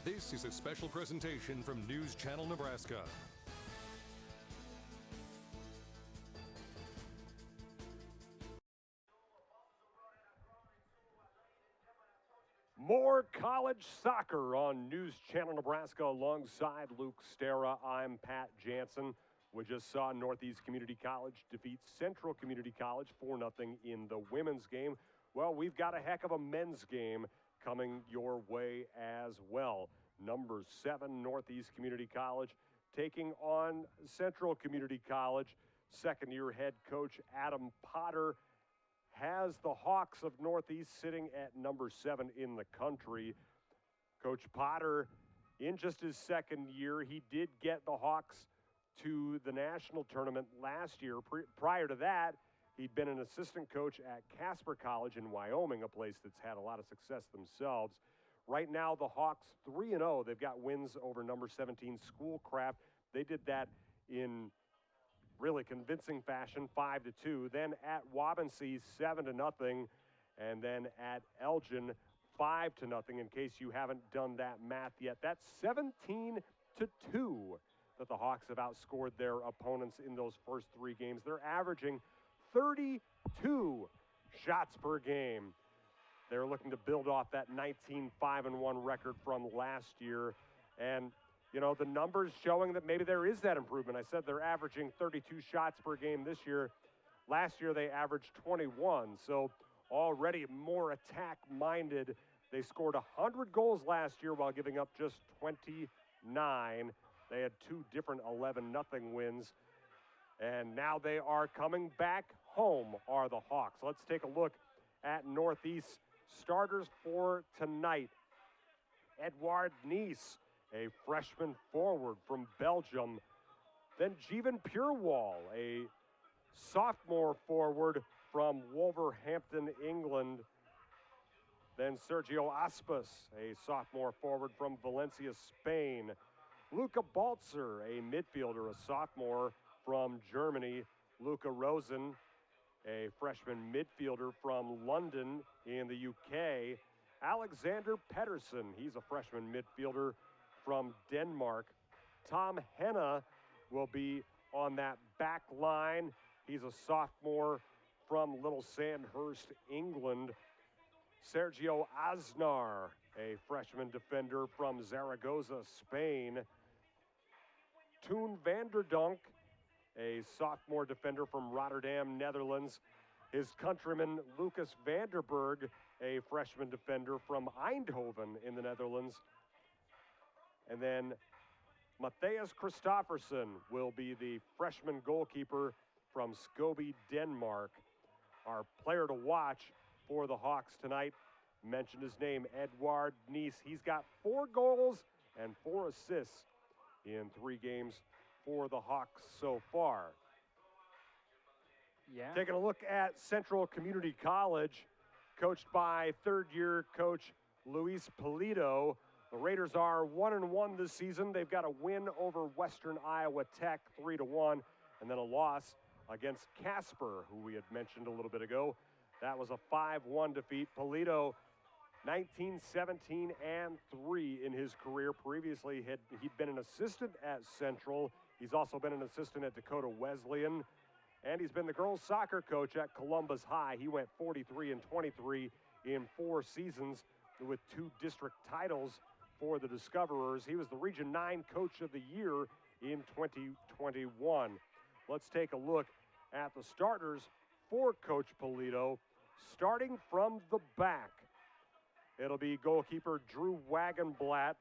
This is a special presentation from News Channel Nebraska. More college soccer on News Channel Nebraska alongside Luke Stera. I'm Pat Jansen. We just saw Northeast Community College defeat Central Community College 4-0 in the women's game. Well, we've got a heck of a men's game coming your way as well. Number 7 Northeast Community College taking on Central Community College. Second-year head coach Adam Potter has the Hawks of Northeast sitting at number 7 in the country. Coach Potter, in just his second year, he did get the Hawks to the national tournament last year. Prior to that, he'd been an assistant coach at Casper College in Wyoming, a place that's had a lot of success themselves. Right now, the Hawks 3-0. They've got wins over number 17 Schoolcraft. They did that in really convincing fashion, 5-2. Then at Waubonsee, 7-0. And then at Elgin, 5-0. In case you haven't done that math yet, that's 17-2 that the Hawks have outscored their opponents in those first 3 games. They're averaging 32 shots per game. They're looking to build off that 19-5-1 record from last year. And you know, the numbers showing that maybe there is that improvement. I said they're averaging 32 shots per game this year. Last year they averaged 21, so already more attack-minded. They scored 100 goals last year while giving up just 29. They had 2 different 11-0 wins. And now they are coming back home, are the Hawks. Let's take a look at Northeast starters for tonight. Edouard Nice, a freshman forward from Belgium. Then Jeevan Purewal, a sophomore forward from Wolverhampton, England. Then Sergio Aspas, a sophomore forward from Valencia, Spain. Luca Baltzer, a midfielder, a sophomore from Germany. Luca Rosen, a freshman midfielder from London in the UK. Alexander Pedersen, he's a freshman midfielder from Denmark. Tom Henna will be on that back line. He's a sophomore from Little Sandhurst, England. Sergio Aznar, a freshman defender from Zaragoza, Spain. Toon Vanderdonk, a sophomore defender from Rotterdam, Netherlands. His countryman Lucas Vanderberg, a freshman defender from Eindhoven in the Netherlands. And then Matthias Christofferson will be the freshman goalkeeper from Skåbe, Denmark. Our player to watch for the Hawks tonight, mentioned his name, Edouard Nice. He's got 4 goals and 4 assists in 3 games for the Hawks so far. Yeah. Taking a look at Central Community College, coached by third-year coach Luis Polito. The Raiders are 1-1 this season. They've got a win over Western Iowa Tech, 3-1, and then a loss against Casper, who we had mentioned a little bit ago. That was a 5-1 defeat. Polito, 19-17-3 in his career. Previously, he'd been an assistant at Central. He's also been an assistant at Dakota Wesleyan. And he's been the girls' soccer coach at Columbus High. He went 43-23 in 4 seasons with 2 district titles for the Discoverers. He was the Region 9 Coach of the Year in 2021. Let's take a look at the starters for Coach Polito. Starting from the back, it'll be goalkeeper Drew Wagenblatt.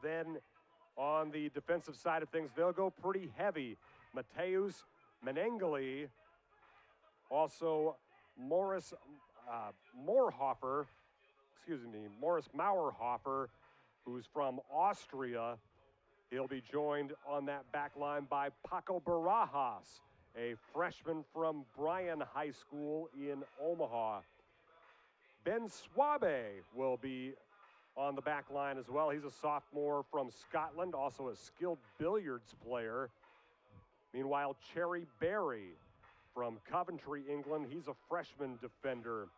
Then on the defensive side of things, they'll go pretty heavy. Mateus Menengeli, also Morris Mauerhofer, who's from Austria. He'll be joined on that back line by Paco Barajas, a freshman from Bryan High School in Omaha. Ben Swabe will be on the back line as well. He's a sophomore from Scotland, also a skilled billiards player. Meanwhile, Cherry Berry from Coventry, England. He's a freshman defender.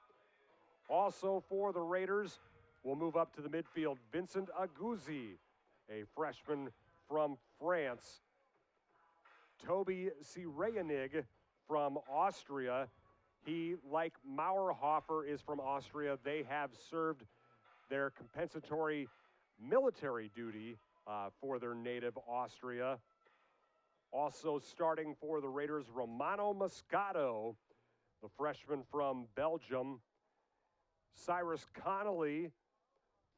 Also for the Raiders We'll move up to the midfield. Vincent Aguzzi, a freshman from France. Toby Sireyanig from Austria. He, like Mauerhofer, is from Austria. They have served their compensatory military duty for their native Austria. Also starting for the Raiders, Romano Moscato, the freshman from Belgium. Cyrus Connolly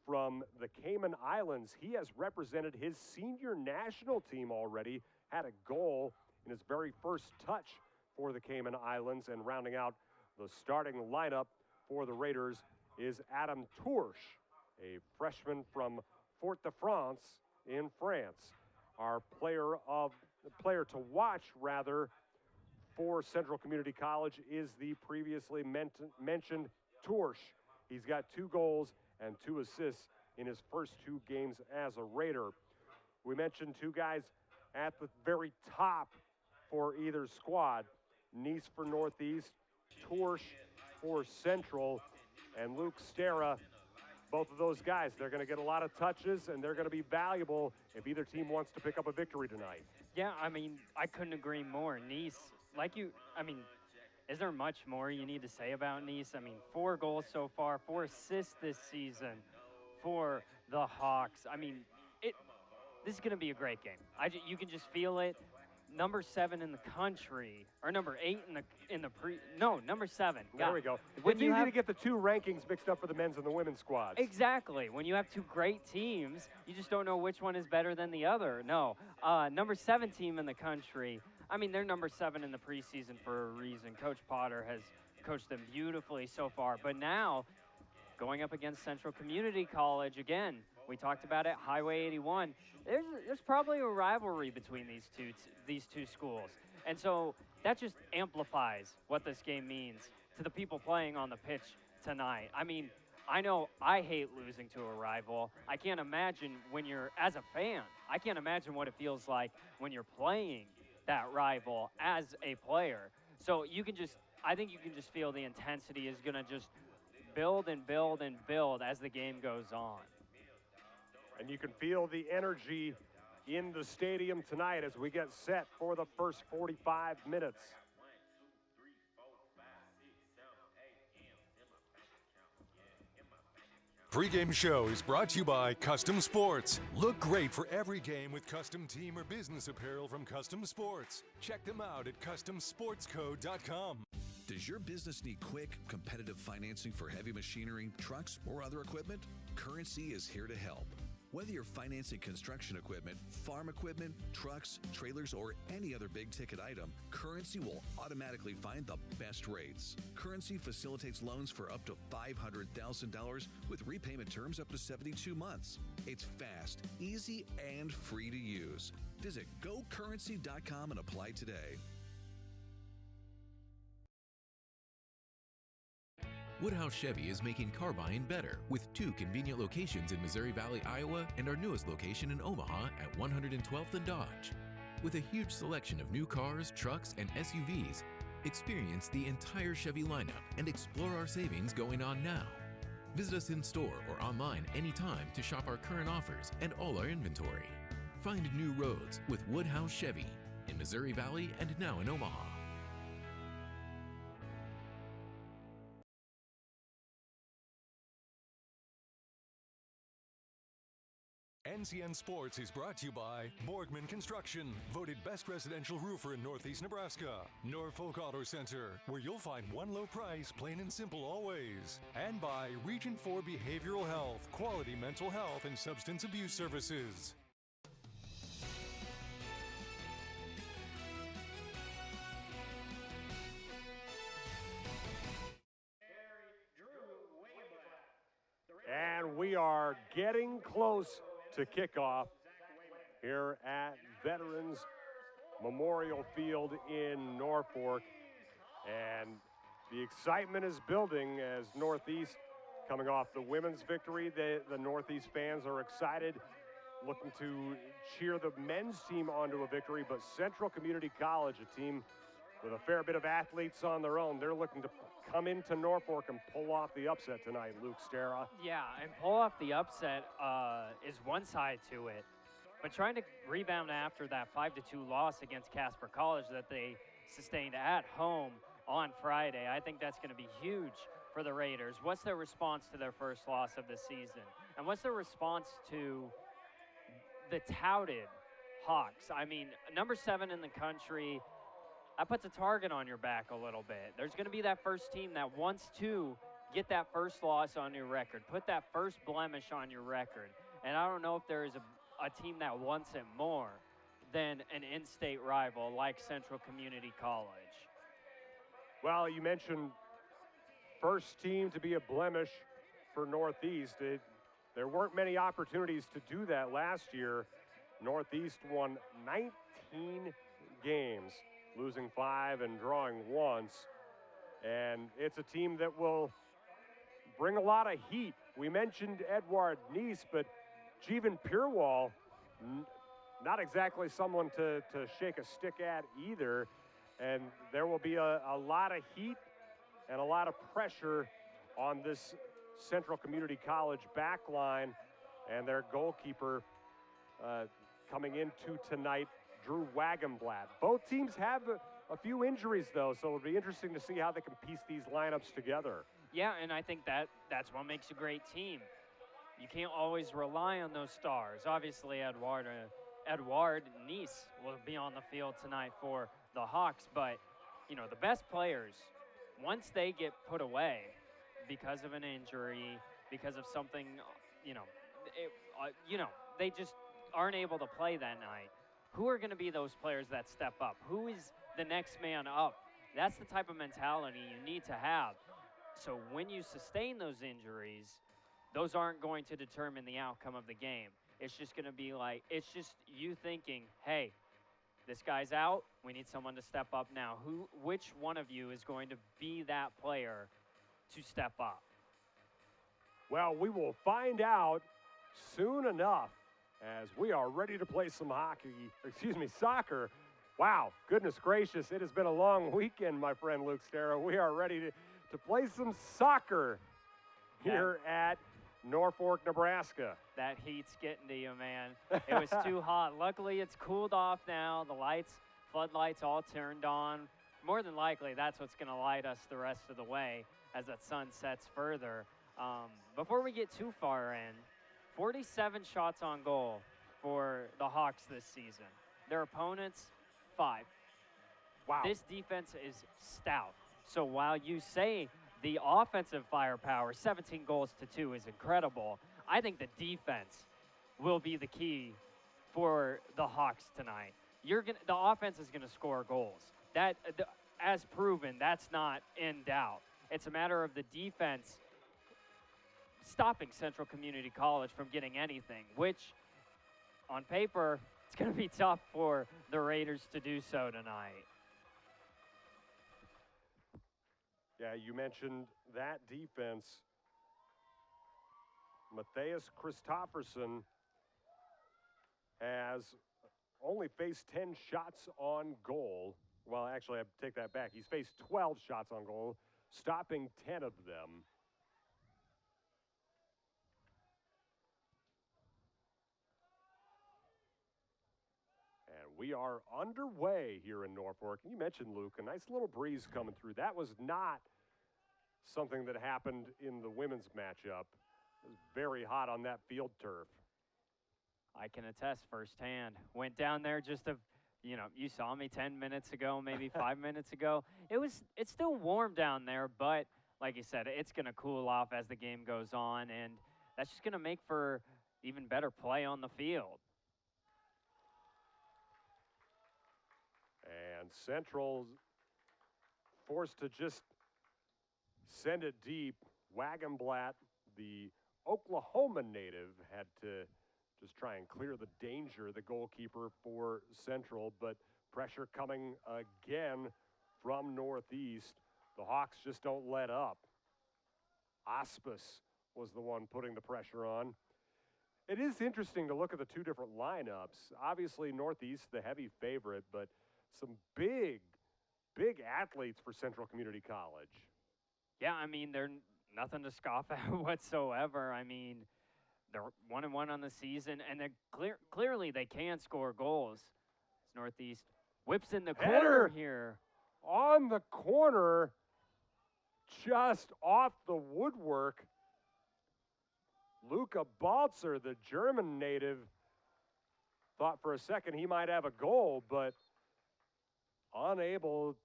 from the Cayman Islands. He has represented his senior national team already, had a goal in his very first touch for the Cayman Islands, and rounding out the starting lineup for the Raiders is Adam Tourche, a freshman from Fort-de-France in France. Our player to watch, rather, for Central Community College is the previously mentioned Tourche. He's got 2 goals and 2 assists in his first 2 games as a Raider. We mentioned 2 guys at the very top for either squad. Nice for Northeast, Tourche for Central, and Luke Stera. Both of those guys, they're going to get a lot of touches, and they're going to be valuable if either team wants to pick up a victory tonight. Yeah, I mean, I couldn't agree more. Nice, is there much more you need to say about Nice? I mean, 4 goals so far, 4 assists this season for the Hawks. I mean, this is going to be a great game. You can just feel it. Number 7 in the country, or number 8 number 7. There we go. When it's easy to get the 2 rankings mixed up for the men's and the women's squads. Exactly. When you have 2 great teams, you just don't know which one is better than the other. No. Number 7 team in the country, I mean, they're number 7 in the preseason for a reason. Coach Potter has coached them beautifully so far. But now, going up against Central Community College again, we talked about it, Highway 81. There's probably a rivalry between these two schools. And so that just amplifies what this game means to the people playing on the pitch tonight. I mean, I know I hate losing to a rival. I can't imagine as a fan, I can't imagine what it feels like when you're playing that rival as a player. So I think you can just feel the intensity is gonna just build and build and build as the game goes on. And you can feel the energy in the stadium tonight as we get set for the first 45 minutes. Pre-game show is brought to you by Custom Sports. Look great for every game with custom team or business apparel from Custom Sports. Check them out at CustomSportsCo.com. Does your business need quick, competitive financing for heavy machinery, trucks, or other equipment? Currency is here to help. Whether you're financing construction equipment, farm equipment, trucks, trailers, or any other big-ticket item, Currency will automatically find the best rates. Currency facilitates loans for up to $500,000 with repayment terms up to 72 months. It's fast, easy, and free to use. Visit GoCurrency.com and apply today. Woodhouse Chevy is making car buying better with 2 convenient locations in Missouri Valley, Iowa, and our newest location in Omaha at 112th and Dodge. With a huge selection of new cars, trucks, and SUVs, experience the entire Chevy lineup and explore our savings going on now. Visit us in store or online anytime to shop our current offers and all our inventory. Find new roads with Woodhouse Chevy in Missouri Valley and now in Omaha. NCN Sports is brought to you by Borgman Construction, voted best residential roofer in Northeast Nebraska. Norfolk Auto Center, where you'll find one low price, plain and simple always. And by Region 4 Behavioral Health, quality mental health and substance abuse services. And we are getting close to kickoff here at Veterans Memorial Field in Norfolk. And the excitement is building as Northeast, coming off the women's victory, the Northeast fans are excited, looking to cheer the men's team onto a victory, but Central Community College, a team with a fair bit of athletes on their own. They're looking to come into Norfolk and pull off the upset tonight, Luke Stera. Yeah, and pull off the upset is one side to it. But trying to rebound after that 5-2 loss against Casper College that they sustained at home on Friday, I think that's going to be huge for the Raiders. What's their response to their first loss of the season? And what's their response to the touted Hawks? I mean, number 7 in the country, that puts a target on your back a little bit. There's going to be that first team that wants to get that first loss on your record, put that first blemish on your record. And I don't know if there is a team that wants it more than an in-state rival like Central Community College. Well, you mentioned first team to be a blemish for Northeast. There weren't many opportunities to do that last year. Northeast won 19 games, losing 5 and drawing once. And it's a team that will bring a lot of heat. We mentioned Edward Neese, but Jeevan Purewal, not exactly someone to shake a stick at either. And there will be a lot of heat and a lot of pressure on this Central Community College back line and their goalkeeper coming into tonight, Drew Wagenblatt. Both teams have a few injuries, though, so it'll be interesting to see how they can piece these lineups together. Yeah, and I think that's what makes a great team. You can't always rely on those stars. Obviously, Edward Neese will be on the field tonight for the Hawks, but the best players, once they get put away because of an injury, because of something, they just aren't able to play that night. Who are going to be those players that step up? Who is the next man up? That's the type of mentality you need to have. So when you sustain those injuries, those aren't going to determine the outcome of the game. It's just going to be it's just you thinking, hey, this guy's out. We need someone to step up now. Which one of you is going to be that player to step up? Well, we will find out soon enough as we are ready to play some soccer. Wow, goodness gracious, it has been a long weekend, my friend Luke Stera. We are ready to play some soccer here at Norfolk, Nebraska. That heat's getting to you, man. It was too hot. Luckily, it's cooled off now. The floodlights all turned on. More than likely, that's what's going to light us the rest of the way as that sun sets further. Before we get too far in, 47 shots on goal for the Hawks this season. Their opponents, 5. Wow. This defense is stout. So while you say the offensive firepower, 17 goals to 2, is incredible, I think the defense will be the key for the Hawks tonight. The offense is going to score goals. As proven, that's not in doubt. It's a matter of the defense stopping Central Community College from getting anything, which on paper, it's going to be tough for the Raiders to do so tonight. Yeah, you mentioned that defense. Matthias Christofferson has only faced 10 shots on goal. Well, actually, I take that back. He's faced 12 shots on goal, stopping 10 of them. And we are underway here in Norfolk. You mentioned, Luke, a nice little breeze coming through. That was not something that happened in the women's matchup. It was very hot on that field turf. I can attest firsthand. Went down there you saw me 10 minutes ago, maybe 5 minutes ago. It's still warm down there, but like you said, it's going to cool off as the game goes on, and that's just going to make for even better play on the field. And Central's forced to just send it deep. Wagenblatt, the Oklahoma native, had to just try and clear the danger, the goalkeeper for Central, but pressure coming again from Northeast. The Hawks just don't let up. Aspis was the one putting the pressure on. It is interesting to look at the two different lineups. Obviously, Northeast, the heavy favorite, but some big big athletes for Central Community College. Yeah, I mean, they're nothing to scoff at whatsoever. I mean, they're 1-1 on the season, and they're clearly they can score goals. As Northeast whips in the corner Header here. on the corner, just off the woodwork. Luca Balzer, the German native, thought for a second he might have a goal, but unable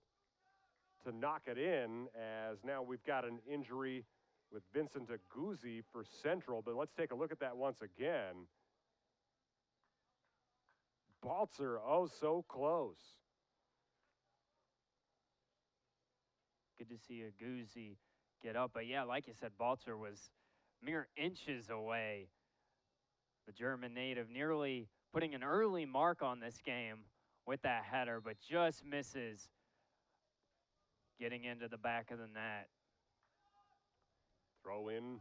to knock it in, as now we've got an injury with Vincent Aguzzi for Central. But let's take a look at that once again. Balzer, oh, so close. Good to see Aguzzi get up. But yeah, like you said, Balzer was mere inches away. The German native nearly putting an early mark on this game with that header, but just misses getting into the back of the net. Throw in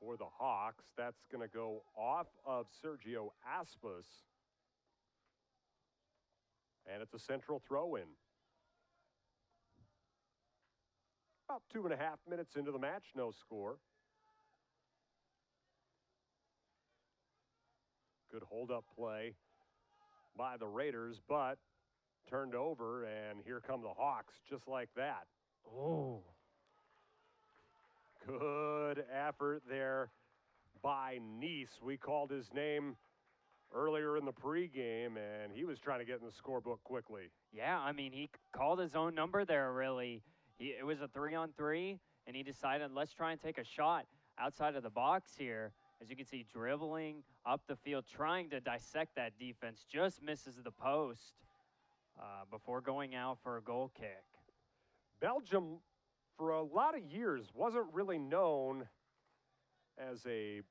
for the Hawks. That's going to go off of Sergio Aspas. And it's a Central throw-in. About 2.5 minutes into the match, no score. Good hold-up play by the Raiders, but turned over, and here come the Hawks just like that. Oh. Good effort there by Nice. We called his name earlier in the pregame, and he was trying to get in the scorebook quickly. Yeah, I mean, he called his own number there, really. It was a 3-on-3, and he decided, let's try and take a shot outside of the box here. As you can see, dribbling up the field, trying to dissect that defense, just misses the post before going out for a goal kick. Belgium, for a lot of years, wasn't really known as a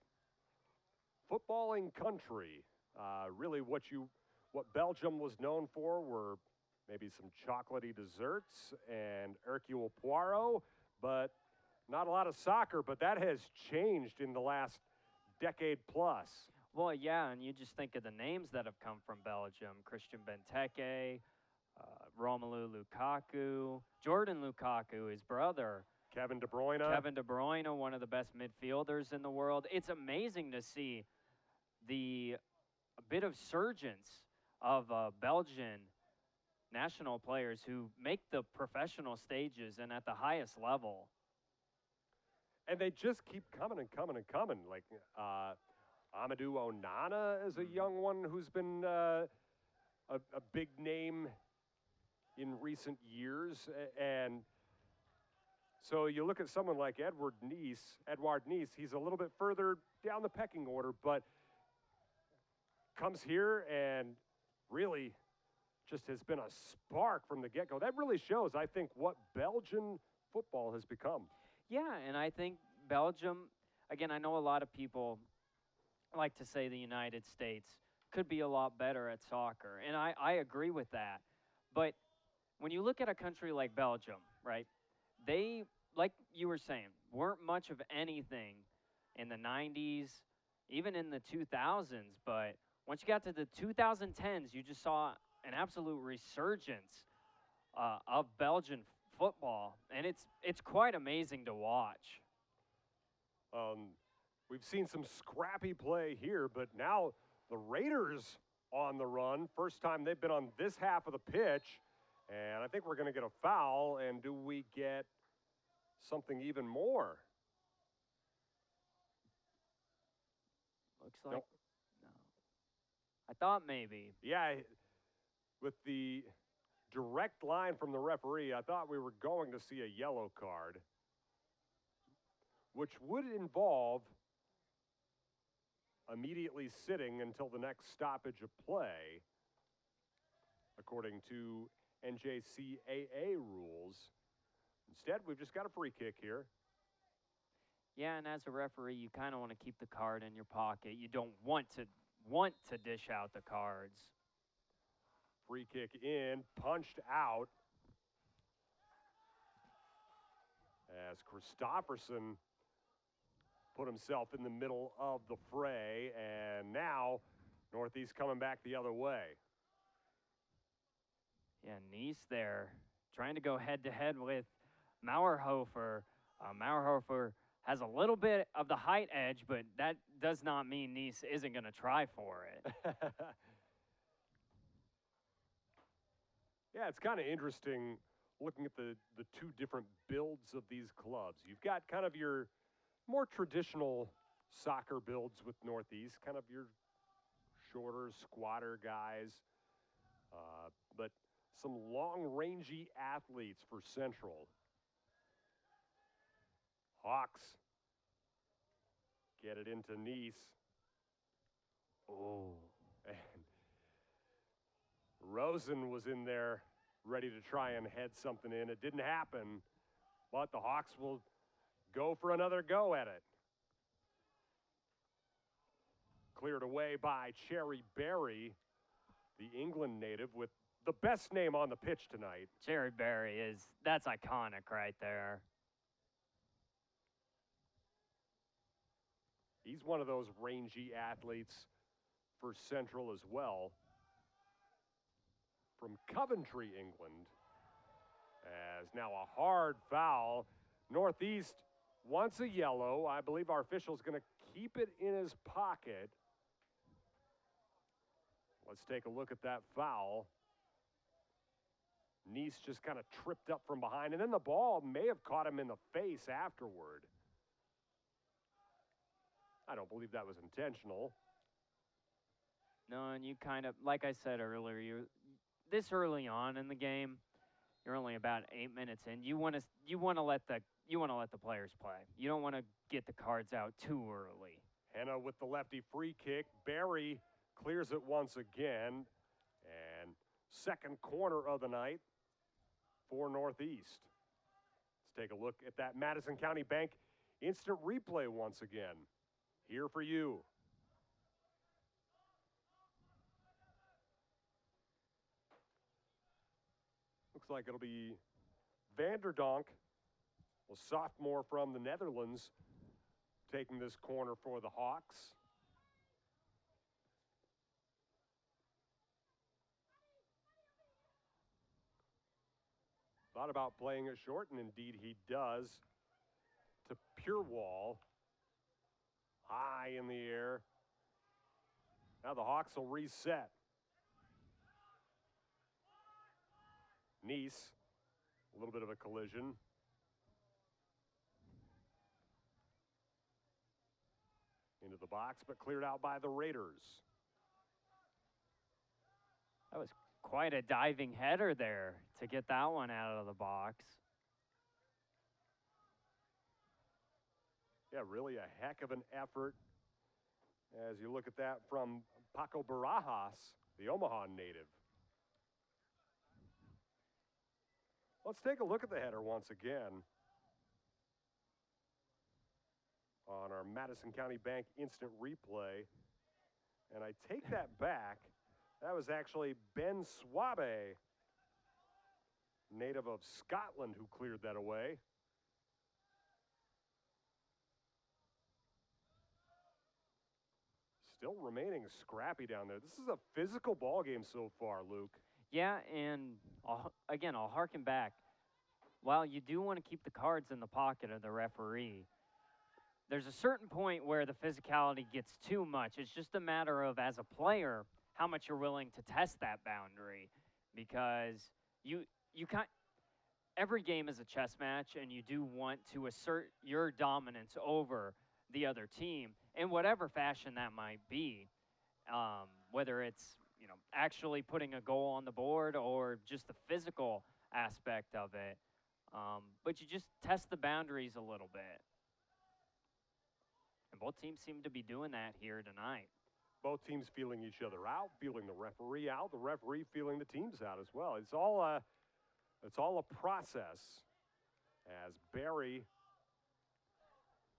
footballing country. Really what Belgium was known for were maybe some chocolatey desserts and Hercule Poirot, but not a lot of soccer. But that has changed in the last decade plus. Well, yeah, and you just think of the names that have come from Belgium. Christian Benteke, Romelu Lukaku, Jordan Lukaku, his brother. Kevin De Bruyne. Kevin De Bruyne, one of the best midfielders in the world. It's amazing to see a bit of surgence of Belgian national players who make the professional stages and at the highest level. And they just keep coming and coming and coming. Like Amadou Onana is a young one who's been a big name in recent years. And so you look at someone like Edouard Nice, he's a little bit further down the pecking order, but comes here and really just has been a spark from the get-go. That really shows, I think, what Belgian football has become. Yeah, and I think Belgium, again, I know a lot of people like to say the United States could be a lot better at soccer, and I agree with that. But when you look at a country like Belgium, right, they, like you were saying, weren't much of anything in the 90s, even in the 2000s, but once you got to the 2010s, you just saw an absolute resurgence of Belgian football, and it's quite amazing to watch. We've seen some scrappy play here, but now the Raiders on the run. First time they've been on this half of the pitch, and I think we're going to get a foul, and do we get something even more? Looks like no. I thought maybe. Yeah, with the direct line from the referee, I thought we were going to see a yellow card, which would involve immediately sitting until the next stoppage of play, according to NJCAA rules. Instead, we've just got a free kick here. Yeah, and as a referee, you kind of want to keep the card in your pocket. You don't want to dish out the cards. Free kick in, punched out, as Christofferson put himself in the middle of the fray, and now Northeast coming back the other way. Yeah, Nice there trying to go head to head with Mauerhofer. Mauerhofer has a little bit of the height edge, but that does not mean Nice isn't going to try for it. Yeah, it's kind of interesting looking at the two different builds of these clubs. You've got kind of your more traditional soccer builds with Northeast, kind of your shorter, squatter guys, but some long-rangy athletes for Central. Hawks get it into Nice. Oh, and Rosen was in there ready to try and head something in. It didn't happen, but the Hawks will go for another go at it. Cleared away by Cherry Berry, the England native with the best name on the pitch tonight. Cherry Berry that's iconic right there. He's one of those rangy athletes for Central as well. From Coventry, England. As now a hard foul. Northeast wants a yellow. I believe our official's going to keep it in his pocket. Let's take a look at that foul. Nice just kind of tripped up from behind, and then the ball may have caught him in the face afterward. I don't believe that was intentional. No, and you kind of, like I said earlier, this early on in the game, you're only about 8 minutes in. You want to let the players play. You don't want to get the cards out too early. Henna with the lefty free kick. Barry clears it once again, and second corner of the night for Northeast. Let's take a look at that Madison County Bank instant replay once again. Here for you. Looks like it'll be Vanderdonk, a sophomore from the Netherlands, taking this corner for the Hawks. Thought about playing it short, and indeed he does. To Purewall. High in the air. Now the Hawks will reset. Nice, a little bit of a collision. Into the box, but cleared out by the Raiders. That was quite a diving header there to get that one out of the box. Yeah, really a heck of an effort as you look at that from Paco Barajas, the Omaha native. Let's take a look at the header once again on our Madison County Bank instant replay. And I take that back. That was actually Ben Swabe, native of Scotland, who cleared that away. Still remaining scrappy down there. This is a physical ball game so far, Luke. Yeah, and I'll harken back. While you do want to keep the cards in the pocket of the referee, there's a certain point where the physicality gets too much. It's just a matter of, as a player, how much you're willing to test that boundary, because every game is a chess match, and you do want to assert your dominance over the other team in whatever fashion that might be, whether it's actually putting a goal on the board or just the physical aspect of it. But you just test the boundaries a little bit. And both teams seem to be doing that here tonight. Both teams feeling each other out, feeling the referee out, the referee feeling the teams out as well. It's all a process as Barry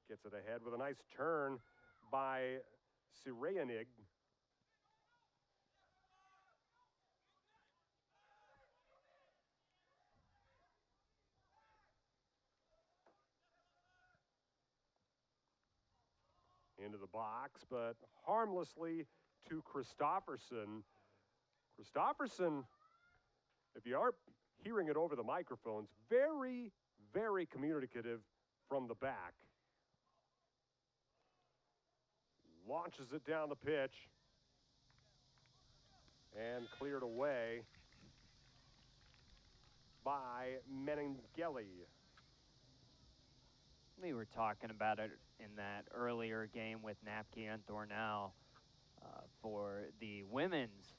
gets it ahead with a nice turn by Sirayanig. Into the box, but harmlessly to Christofferson. Christofferson if you aren't hearing it over the microphones, very, very communicative from the back. Launches it down the pitch and cleared away by Meningeli. We were talking about it in that earlier game with Napke and Thornell for the women's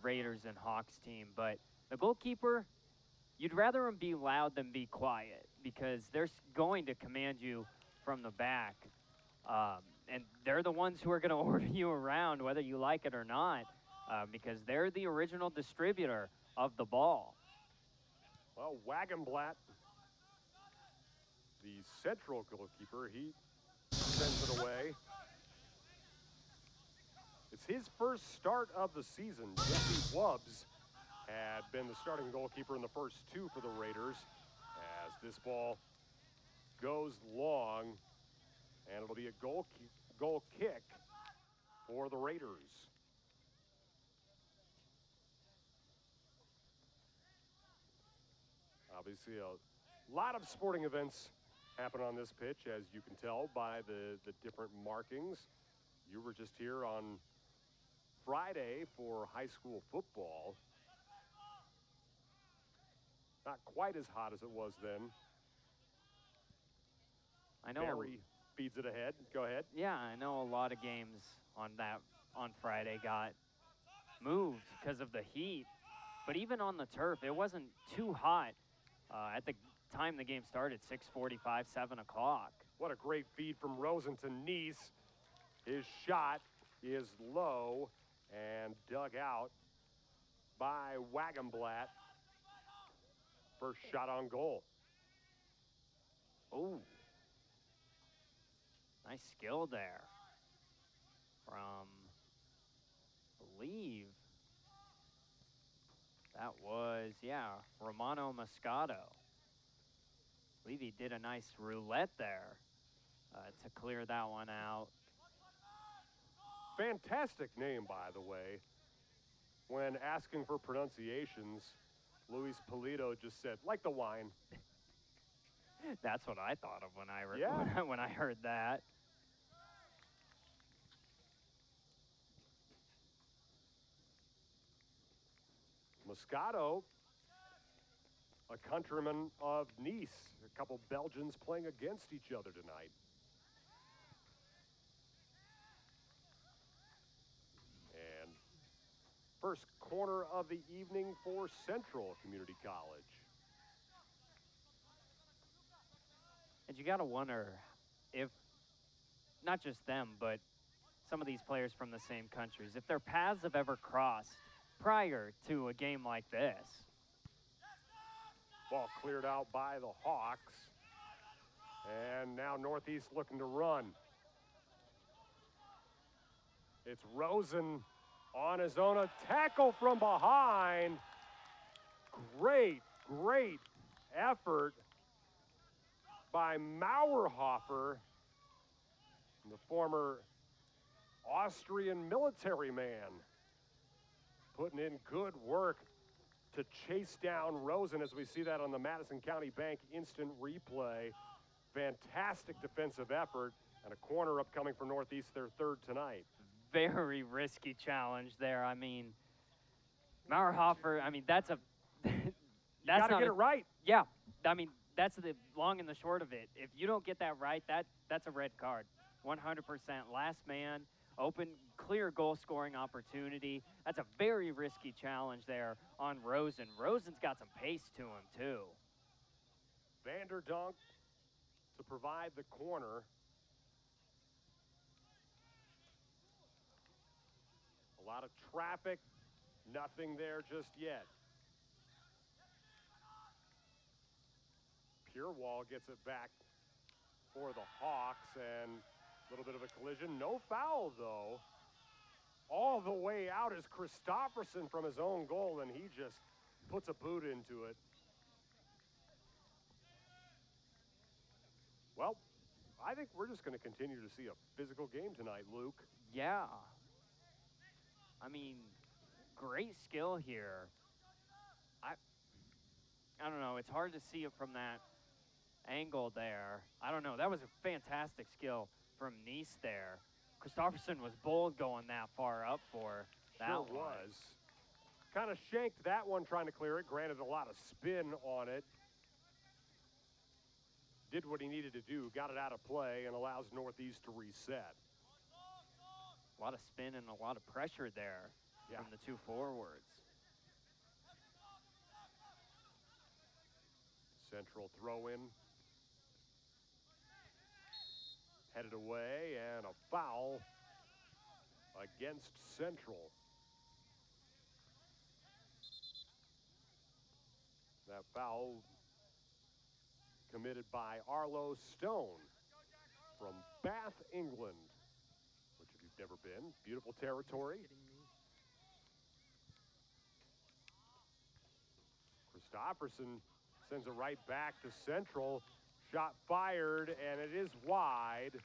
Raiders and Hawks team. But the goalkeeper, you'd rather him be loud than be quiet because they're going to command you from the back. And they're the ones who are going to order you around whether you like it or not because they're the original distributor of the ball. Well, Wagenblatt, the central goalkeeper, he sends it away. It's his first start of the season. Jesse Wubbs had been the starting goalkeeper in the first two for the Raiders as this ball goes long, and it'll be a goal kick for the Raiders. Obviously, a lot of sporting events happen on this pitch, as you can tell by the different markings. You were just here on Friday for high school football. Not quite as hot as it was then. I know. Barry feeds it ahead. Go ahead. Yeah, I know a lot of games on Friday got moved because of the heat. But even on the turf, it wasn't too hot at the time the game started, 6:45, 7 o'clock. What a great feed from Rosen to Nice. His shot is low and dug out by Wagenblatt. First shot on goal. Oh, nice skill there from, I believe, that was, Romano Moscato. I believe he did a nice roulette there to clear that one out. Fantastic name, by the way. When asking for pronunciations, Luis Polito just said, like the wine. That's what I thought of when Yeah. when I heard that. Moscato, a countryman of Nice. A couple Belgians playing against each other tonight. And first corner of the evening for Central Community College. And you got to wonder if, not just them, but some of these players from the same countries, if their paths have ever crossed prior to a game like this. Ball cleared out by the Hawks. And now Northeast looking to run. It's Rosen on his own. A tackle from behind. Great effort by Mauerhofer, the former Austrian military man, putting in good work to chase down Rosen, as we see that on the Madison County Bank instant replay. Fantastic defensive effort, and a corner upcoming for Northeast, their third tonight. Very risky challenge there. I mean, Mauerhofer, that's a You got to get it right. Yeah, that's the long and the short of it. If you don't get that right, that's a red card, 100%. Last man, open, clear goal-scoring opportunity. That's a very risky challenge there on Rosen. Rosen's got some pace to him, too. Vanderdonk to provide the corner. A lot of traffic, nothing there just yet. Purewall gets it back for the Hawks, and a little bit of a collision. No foul, though. All the way out is Christofferson from his own goal, and he just puts a boot into it. Well, I think we're just going to continue to see a physical game tonight, Luke. Yeah. Great skill here I I don't know. It's hard to see it from that angle there. I don't know. That was a fantastic skill from Nice there. Christopherson was bold going that far up for that Sure one. was. Kind of shanked that one trying to clear it. Granted, a lot of spin on it. Did what he needed to do, got it out of play, and allows Northeast to reset. A lot of spin and a lot of pressure there from the two forwards. Central throw in. Headed away, and a foul against Central. That foul committed by Arlo Stone from Bath, England, which if you've never been, beautiful territory. Christopherson sends it right back to Central. Shot fired, and it is wide.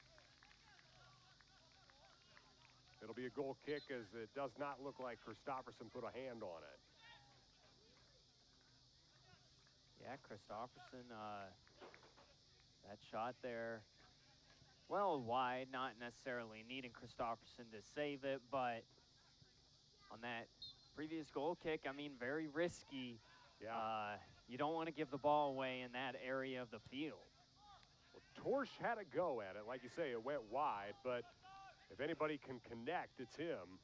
It'll be a goal kick as it does not look like Christopherson put a hand on it. Yeah, Christopherson, that shot there, well, wide, not necessarily needing Christopherson to save it, but on that previous goal kick, I mean, very risky. Yeah. You don't want to give the ball away in that area of the field. Well, Torsch had a go at it. Like you say, it went wide, but if anybody can connect, it's him.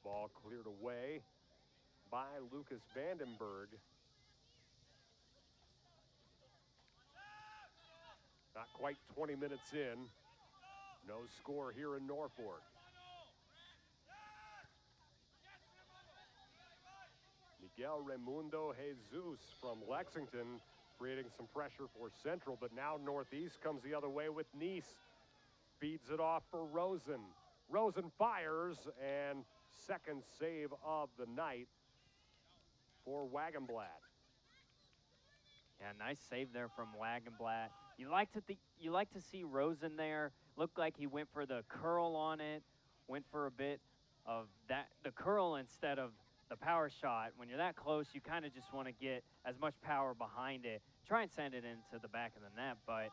Ball cleared away by Lucas Vandenberg. Not quite 20 minutes in. No score here in Norfolk. Miguel Raimundo Jesus from Lexington creating some pressure for Central, but now Northeast comes the other way with Nice. Feeds it off for Rosen. Rosen fires, and second save of the night for Wagenblatt. Yeah, nice save there from Wagenblatt. You like to see Rosen there. Looked like he went for the curl on it. Went for a bit of the curl instead of the power shot. When you're that close, you kind of just want to get as much power behind it. Try and send it into the back of the net, but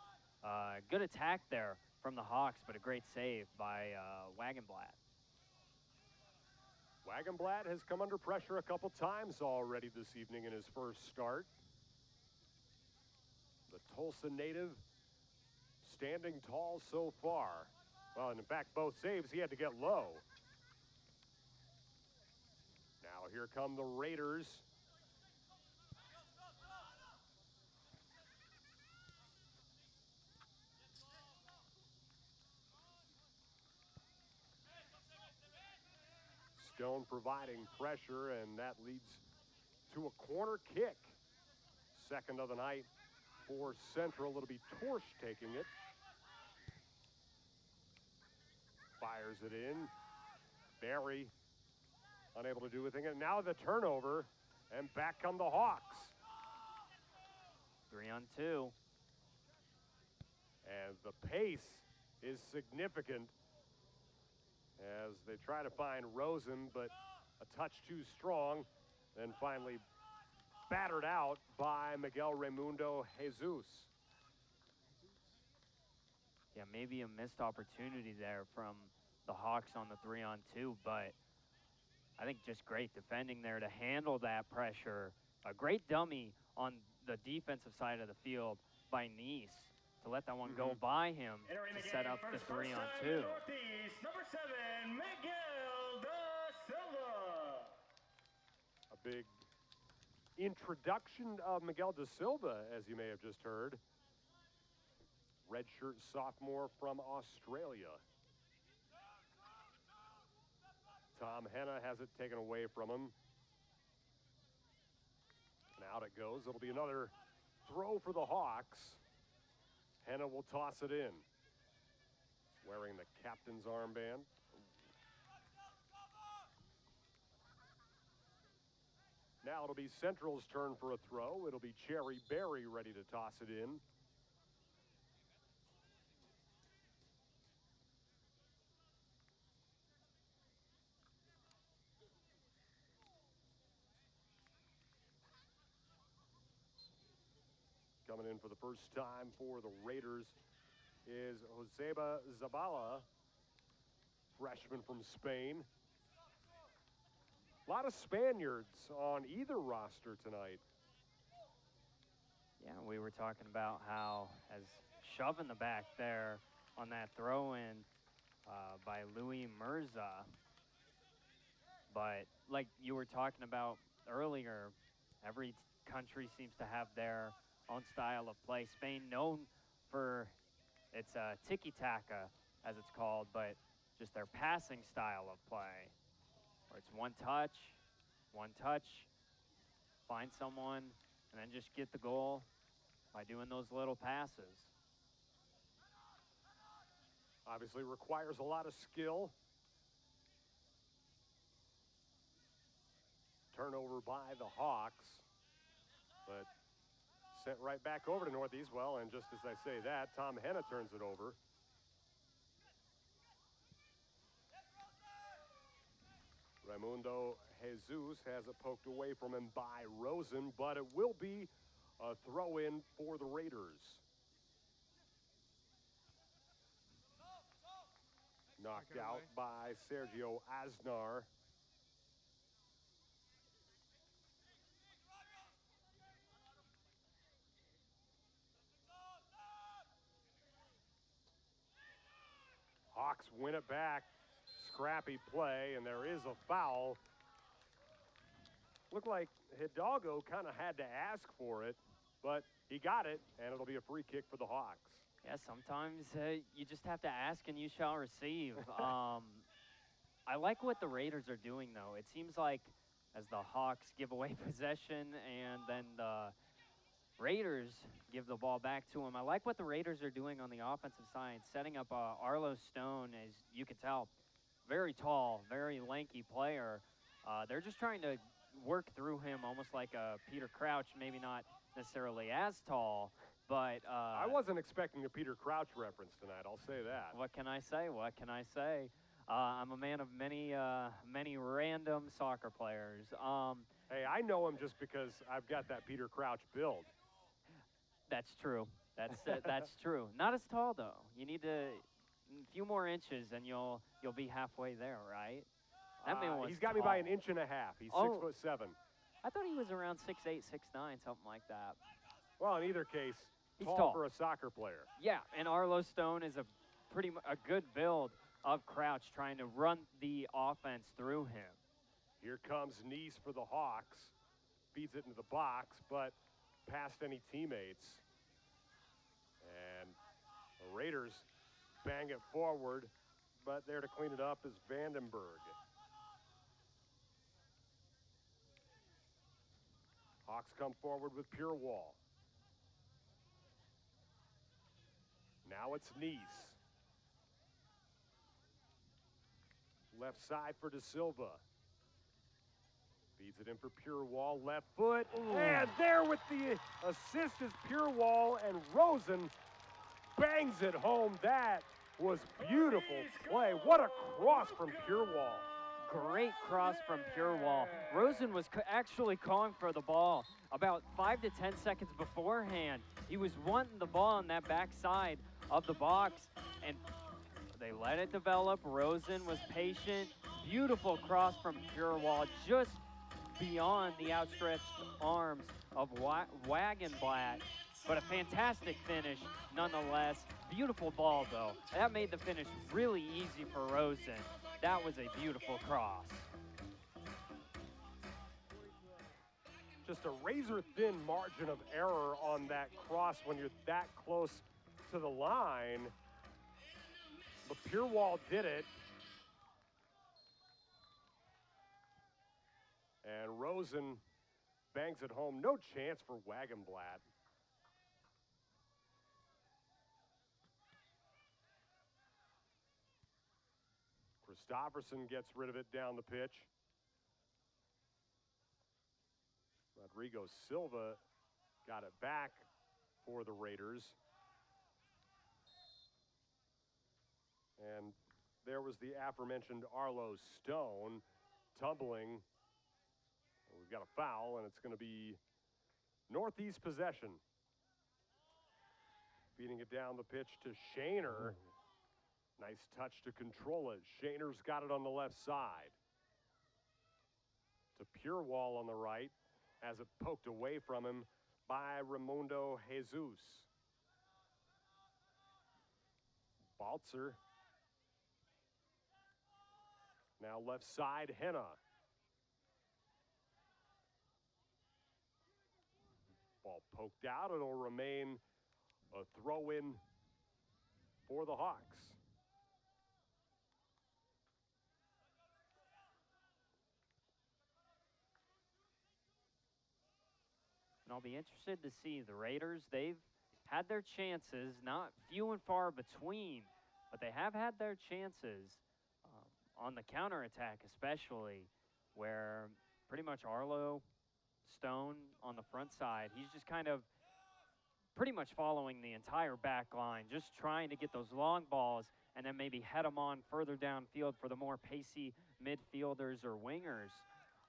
good attack there from the Hawks, but a great save by Wagenblatt. Wagenblatt has come under pressure a couple times already this evening in his first start. The Tulsa native standing tall so far. Well, and in fact, both saves he had to get low. Now here come the Raiders. Stone providing pressure, and that leads to a corner kick. Second of the night for Central. It'll be Torsch taking it. Fires it in. Barry unable to do anything. And now the turnover, and back come the Hawks. 3-on-2. And the pace is significant as they try to find Rosen, but a touch too strong. Then finally battered out by Miguel Raimundo Jesus. Yeah, maybe a missed opportunity there from the Hawks on the 3-on-2, but I think just great defending there to handle that pressure. A great dummy on the defensive side of the field by Nice to let that one go by him to set up the 3-on-2. Northeast, number 7, Miguel Da Silva. A big introduction of Miguel Da Silva, as you may have just heard. Redshirt sophomore from Australia. Tom Henna has it taken away from him. And out it goes. It'll be another throw for the Hawks. Henna will toss it in. Wearing the captain's armband. Now it'll be Central's turn for a throw. It'll be Cherry Berry ready to toss it in. Coming in for the first time for the Raiders is Joseba Zabala, freshman from Spain. A lot of Spaniards on either roster tonight. Yeah, we were talking about how as shoving the back there on that throw-in by Louis Mirza. But like you were talking about earlier, every country seems to have their own style of play. Spain known for its tiki-taka, as it's called, but just their passing style of play, where it's one touch, find someone, and then just get the goal by doing those little passes. Obviously requires a lot of skill. Turnover by the Hawks, but sent right back over to Northeast. Well, and just as I say that, Tom Henna turns it over. Raimundo Jesus has it poked away from him by Rosen, but it will be a throw-in for the Raiders. Knocked out by Sergio Aznar. Hawks win it back. Scrappy play, and there is a foul. Looked like Hidalgo kind of had to ask for it, but he got it, and it'll be a free kick for the Hawks. Yeah, sometimes you just have to ask and you shall receive. I like what the Raiders are doing, though. It seems like as the Hawks give away possession and then the Raiders give the ball back to them, I like what the Raiders are doing on the offensive side, setting up Arlo Stone, as you can tell, very tall, very lanky player. They're just trying to work through him almost like a Peter Crouch, maybe not necessarily as tall, but I wasn't expecting a Peter Crouch reference tonight, I'll say that. what can I say? What can I say? I'm a man of many random soccer players. Hey, I know him just because I've got that Peter Crouch build. That's true. That's true. Not as tall though. You need a few more inches, and you'll be halfway there, right? That man was He's got me by tall. an inch and a half. He's Oh. 6'7". I thought he was around 6'8", 6'9", something like that. Well, in either case, He's tall tall for a soccer player. Yeah, and Arlo Stone is a good build of Crouch, trying to run the offense through him. Here comes Nice for the Hawks. Feeds it into the box, but past any teammates. And the Raiders bang it forward, but there to clean it up is Vandenberg. Hawks come forward with Pure Wall. Now it's Nice. Left side for De Silva. Feeds it in for Pure Wall, left foot. Ooh. And there with the assist is Pure Wall, and Rosen bangs it home. That was beautiful play. What a cross from Pure Wall. Great cross from Pure Wall. Rosen was actually calling for the ball about 5 to 10 seconds beforehand. He was wanting the ball on that backside of the box, and they let it develop. Rosen was patient. Beautiful cross from Pure Wall, just beyond the outstretched arms of Wagenblatt, but a fantastic finish nonetheless. Beautiful ball, though. That made the finish really easy for Rosen. That was a beautiful cross. Just a razor-thin margin of error on that cross when you're that close to the line. But Pure Wall did it. And Rosen bangs it home. No chance for Wagenblatt. Christopherson gets rid of it down the pitch. Rodrigo Silva got it back for the Raiders. And there was the aforementioned Arlo Stone tumbling. We've got a foul, and it's going to be Northeast possession. Feeding it down the pitch to Shaner. Nice touch to control it. Shaner's got it on the left side. To Purewall on the right as it poked away from him by Raimundo Jesus. Baltzer. Now left side, Henna. Ball poked out. It'll remain a throw-in for the Hawks. And I'll be interested to see the Raiders. They've had their chances, not few and far between, but they have had their chances on the counterattack especially, where pretty much Arlo Stone on the front side, he's just kind of pretty much following the entire back line, just trying to get those long balls and then maybe head them on further downfield for the more pacey midfielders or wingers.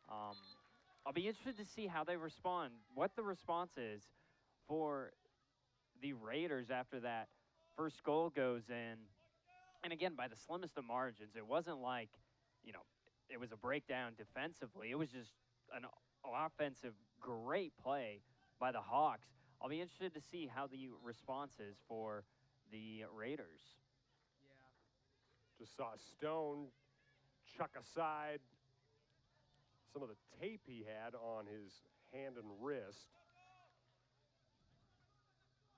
I'll be interested to see how they respond, what the response is for the Raiders after that first goal goes in. And again, by the slimmest of margins, it wasn't like, it was a breakdown defensively. It was just an offensive great play by the Hawks. I'll be interested to see how the response is for the Raiders. Just saw Stone chuck aside some of the tape he had on his hand and wrist.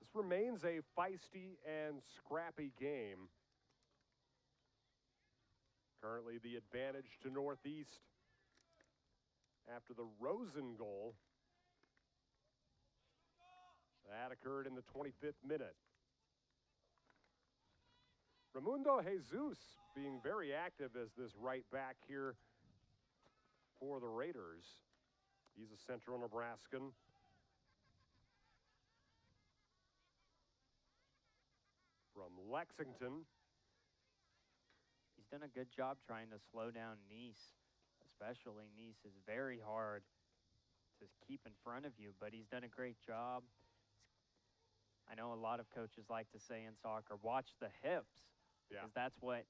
This remains a feisty and scrappy game. Currently the advantage to Northeast after the Rosen goal. That occurred in the 25th minute. Raimundo Jesus being very active as this right back here for the Raiders. He's a Central Nebraskan. From Lexington. He's done a good job trying to slow down Nice, especially Nice is very hard to keep in front of you, but he's done a great job. I know a lot of coaches like to say in soccer, watch the hips, because that's what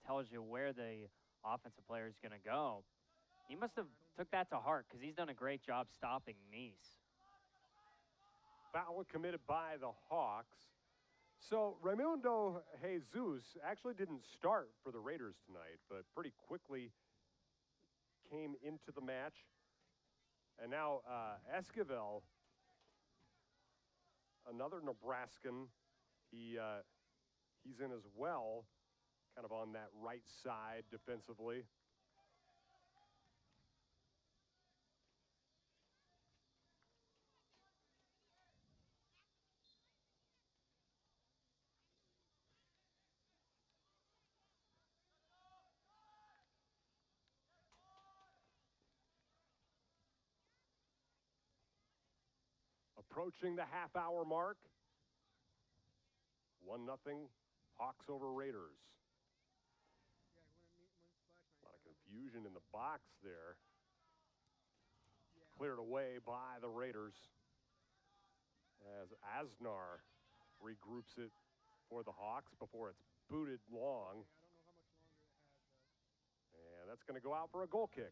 tells you where the offensive player is going to go. He must have took that to heart because he's done a great job stopping Nice. Foul committed by the Hawks. So Raimundo Jesus actually didn't start for the Raiders tonight, but pretty quickly came into the match. And now Esquivel, another Nebraskan, he's in as well, kind of on that right side defensively. Approaching the half-hour mark. 1-0, Hawks over Raiders. A lot of confusion in the box there. Cleared away by the Raiders as Asnar regroups it for the Hawks before it's booted long. And that's going to go out for a goal kick.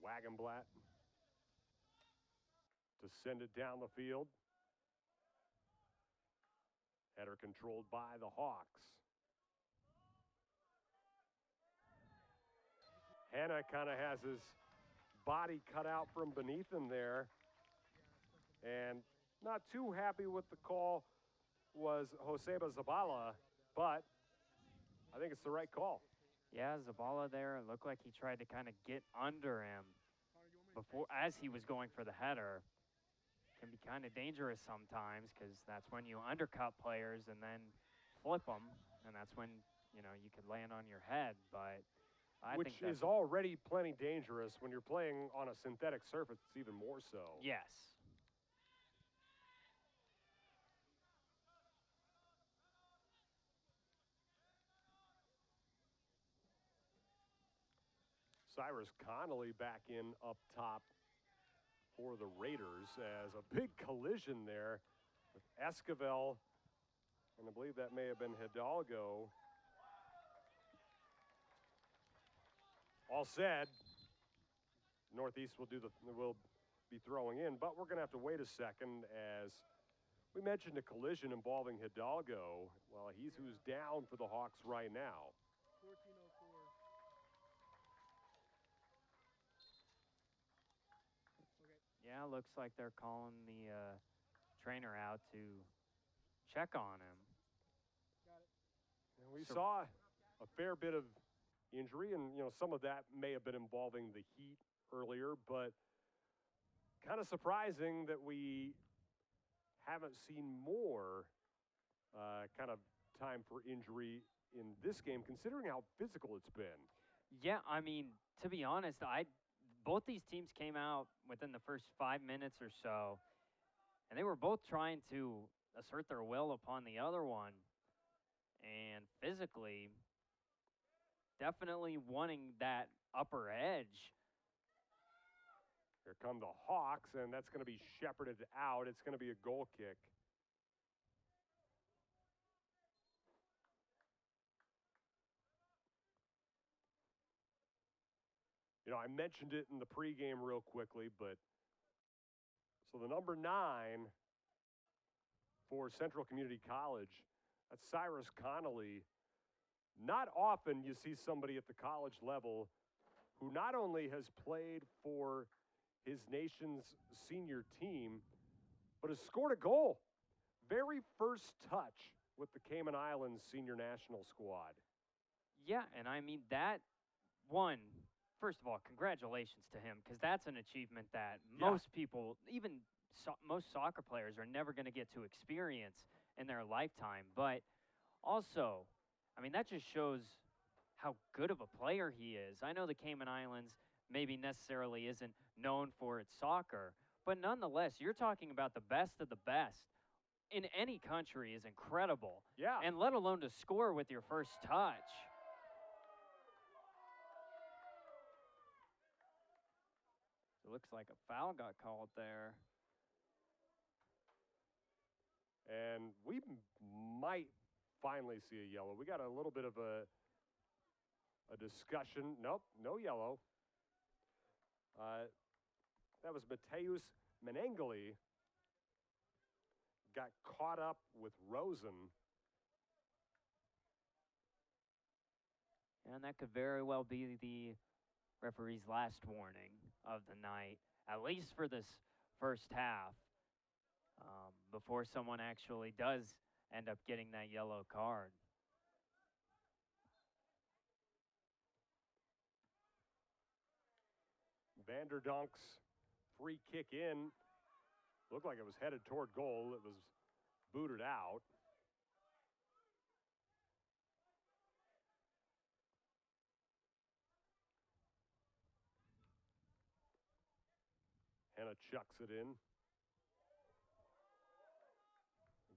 Wagenblatt to send it down the field. Header controlled by the Hawks. Hanna kind of has his body cut out from beneath him there. And not too happy with the call was Joseba Zabala, but I think it's the right call. Yeah, Zabala there, it looked like he tried to kind of get under him before, as he was going for the header. Can be kind of dangerous sometimes because that's when you undercut players and then flip them, and that's when, you could land on your head. But I Which think that's is already plenty dangerous. When you're playing on a synthetic surface, it's even more so. Yes. Cyrus Connolly back in up top for the Raiders as a big collision there with Esquivel, and I believe that may have been Hidalgo. All said, Northeast will be throwing in, but we're going to have to wait a second as we mentioned a collision involving Hidalgo. Well, he's who's down for the Hawks right now. 14:04. Yeah, looks like they're calling the trainer out to check on him. Got it. And we saw a fair bit of injury, and some of that may have been involving the heat earlier, but kind of surprising that we haven't seen more kind of time for injury in this game, considering how physical it's been. Yeah, I mean, to be honest, both these teams came out within the first 5 minutes or so, and they were both trying to assert their will upon the other one, and physically, definitely wanting that upper edge. Here come the Hawks, and that's going to be shepherded out. It's going to be a goal kick. I mentioned it in the pregame real quickly, but so the number 9 for Central Community College, that's Cyrus Connolly. Not often you see somebody at the college level who not only has played for his nation's senior team, but has scored a goal. Very first touch with the Cayman Islands senior national squad. Yeah, and I mean, that one, first of all, congratulations to him, because that's an achievement that most people, even most soccer players, are never going to get to experience in their lifetime. But also, I mean, that just shows how good of a player he is. I know the Cayman Islands maybe necessarily isn't known for its soccer, but nonetheless, you're talking about the best of the best in any country is incredible. Yeah. And let alone to score with your first touch. It looks like a foul got called there. And we might finally see a yellow. We got a little bit of a discussion. Nope, no yellow. That was Mateus Menengeli. Got caught up with Rosen. And that could very well be the referee's last warning of the night, at least for this first half, before someone actually does end up getting that yellow card. Vanderdunk's free kick in. Looked like it was headed toward goal. It was booted out. Henna chucks it in.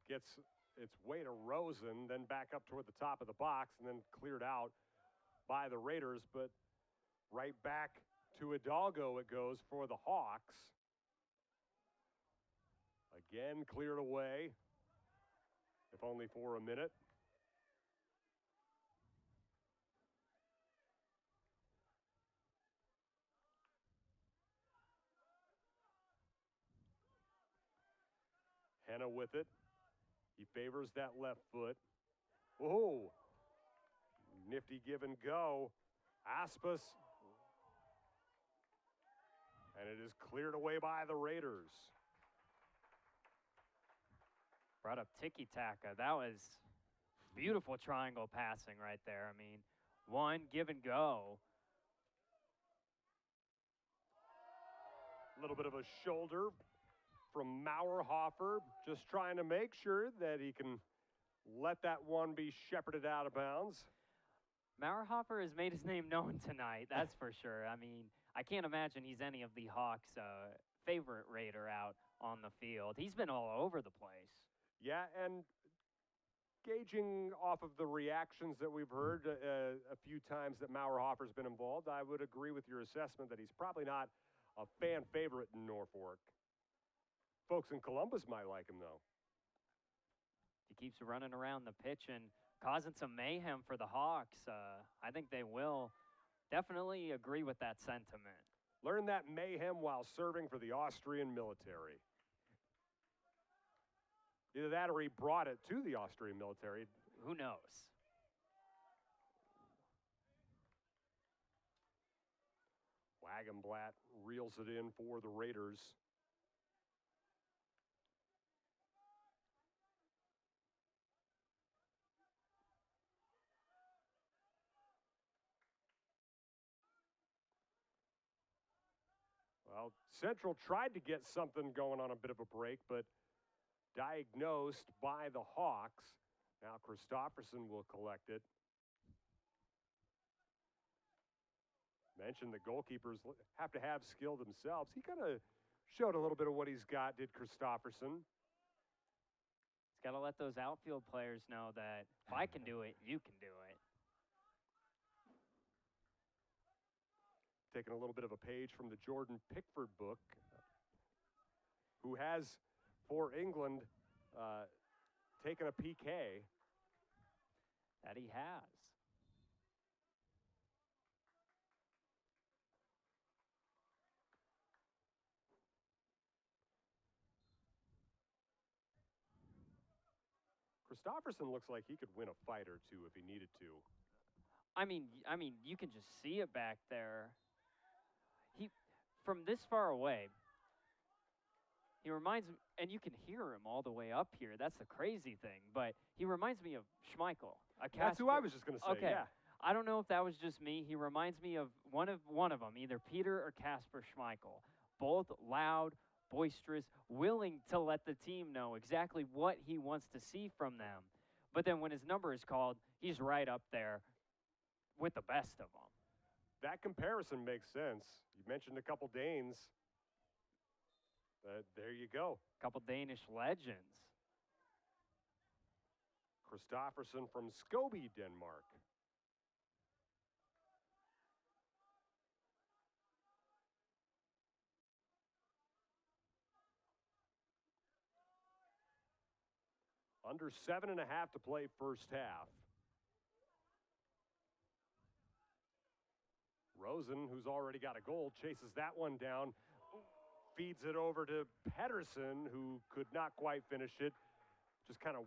Gets its way to Rosen, then back up toward the top of the box, and then cleared out by the Raiders. But right back to Hidalgo it goes for the Hawks. Again cleared away, if only for a minute. Henna with it. He favors that left foot. Oh, nifty give and go. Aspas. And it is cleared away by the Raiders. Brought up tiki-taka. That was beautiful triangle passing right there. I mean, one, give and go. A little bit of a shoulder from Mauerhofer, just trying to make sure that he can let that one be shepherded out of bounds. Mauerhofer has made his name known tonight, that's for sure. I mean, I can't imagine he's any of the Hawks' favorite Raider out on the field. He's been all over the place. Yeah, and gauging off of the reactions that we've heard a few times that Mauerhofer's been involved, I would agree with your assessment that he's probably not a fan favorite in Norfolk. Folks in Columbus might like him, though. He keeps running around the pitch and causing some mayhem for the Hawks. I think they will definitely agree with that sentiment. Learn that mayhem while serving for the Austrian military. Either that or he brought it to the Austrian military. Who knows? Wagenblatt reels it in for the Raiders. Well, Central tried to get something going on a bit of a break, but diagnosed by the Hawks. Now Christofferson will collect it. Mentioned the goalkeepers have to have skill themselves. He kind of showed a little bit of what he's got, did Christofferson. He's got to let those outfield players know that if I can do it, you can do it. Taking a little bit of a page from the Jordan Pickford book, who has, for England, taken a PK. That he has. Christofferson looks like he could win a fight or two if he needed to. I mean, you can just see it back there. He, from this far away, he reminds me, and you can hear him all the way up here. That's the crazy thing. But he reminds me of Schmeichel. That's who I was just going to say. Okay. Yeah. I don't know if that was just me. He reminds me of one of them, either Peter or Casper Schmeichel. Both loud, boisterous, willing to let the team know exactly what he wants to see from them. But then when his number is called, he's right up there with the best of them. That comparison makes sense. You mentioned a couple Danes. There you go. A couple Danish legends. Christofferson from Skåbe, Denmark. Under 7.5 to play first half. Rosen, who's already got a goal, chases that one down, feeds it over to Pedersen, who could not quite finish it. Just kind of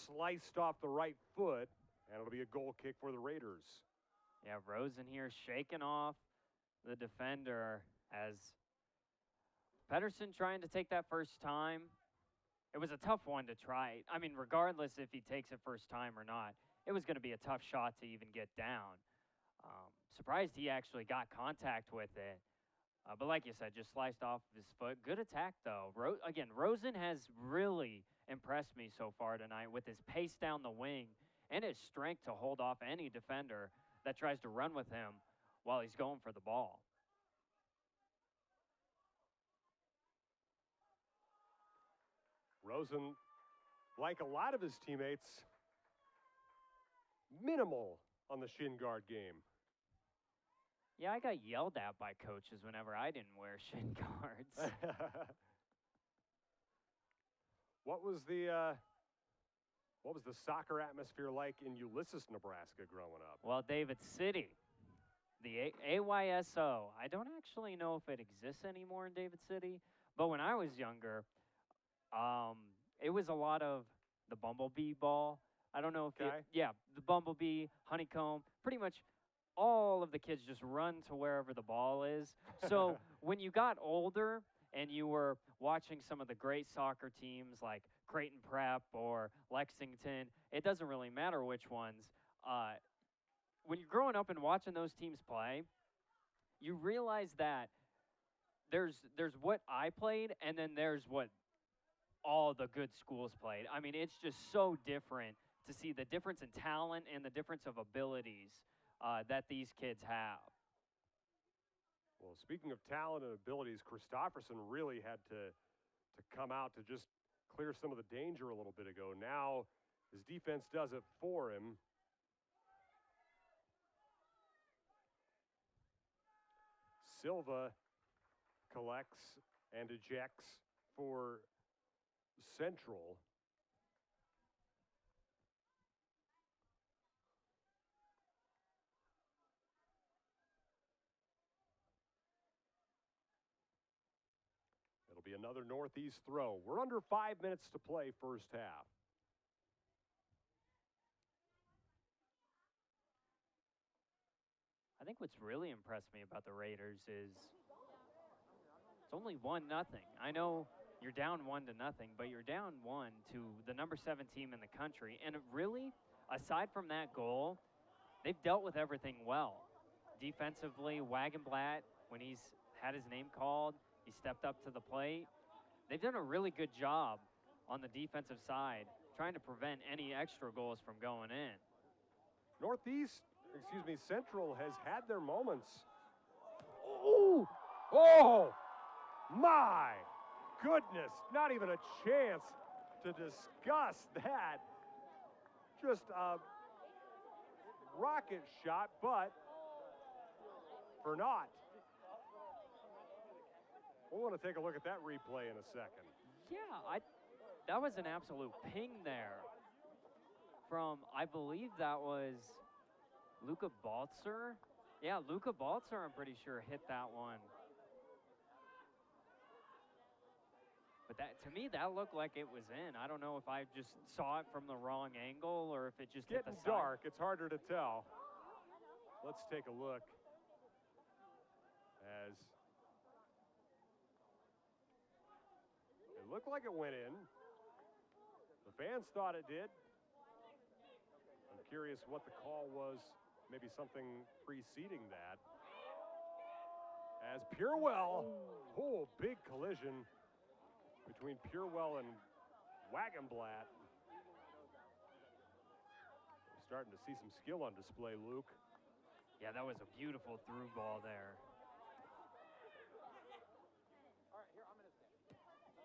sliced off the right foot, and it'll be a goal kick for the Raiders. Yeah, Rosen here shaking off the defender as Pedersen trying to take that first time. It was a tough one to try. I mean, regardless if he takes it first time or not, it was going to be a tough shot to even get down. Surprised he actually got contact with it. But like you said, just sliced off his foot. Good attack, though. Again, Rosen has really impressed me so far tonight with his pace down the wing and his strength to hold off any defender that tries to run with him while he's going for the ball. Rosen, like a lot of his teammates, minimal on the shin guard game. Yeah, I got yelled at by coaches whenever I didn't wear shin guards. What was the soccer atmosphere like in Ulysses, Nebraska growing up? Well, David City, the AYSO. I don't actually know if it exists anymore in David City, but when I was younger, it was a lot of the bumblebee ball. I don't know if the bumblebee, honeycomb, pretty much all of the kids just run to wherever the ball is. So when you got older and you were watching some of the great soccer teams like Creighton Prep or Lexington, it doesn't really matter which ones. When you're growing up and watching those teams play, you realize that there's what I played and then there's what all the good schools played. I mean, it's just so different to see the difference in talent and the difference of abilities that these kids have. Well, speaking of talent and abilities, Christofferson really had to come out to just clear some of the danger a little bit ago. Now His defense does it for him. Silva collects and ejects for Central. It'll be another Northeast throw. We're under 5 minutes to play first half. I think what's really impressed me about the Raiders is it's only 1-0. I know you're down 1-0, but you're down 1 to the number 7 team in the country. And it really, aside from that goal, they've dealt with everything well. Defensively, Wagenblatt, when he's had his name called, he stepped up to the plate. They've done a really good job on the defensive side, trying to prevent any extra goals from going in. Central has had their moments. Oh, my goodness, not even a chance to discuss that. Just a rocket shot, but for naught. We'll want to take a look at that replay in a second. Yeah, that was an absolute ping there from, I believe that was Luca Baltzer. Yeah, Luca Baltzer, I'm pretty sure, hit that one. But that, to me, that looked like it was in. I don't know if I just saw it from the wrong angle or if it just hit the Getting side. dark, it's harder to tell. Let's take a look as it looked like it went in. The fans thought it did. I'm curious what the call was, maybe something preceding that. As Purewell, big collision between Purewell and Wagenblatt. We're starting to see some skill on display, Luke. Yeah, that was a beautiful through ball there.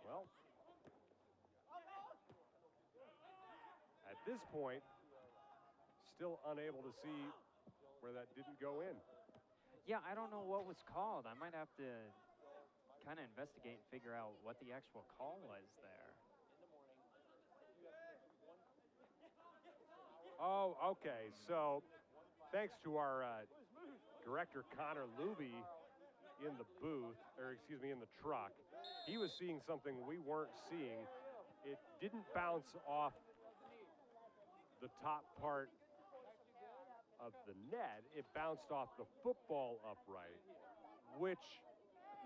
Well, at this point, still unable to see where that didn't go in. Yeah, I don't know what was called. I might have to kind of investigate and figure out what the actual call was there. Oh, okay. So, thanks to our director, Connor Luby, in the booth, in the truck. He was seeing something we weren't seeing. It didn't bounce off the top part of the net. It bounced off the football upright, which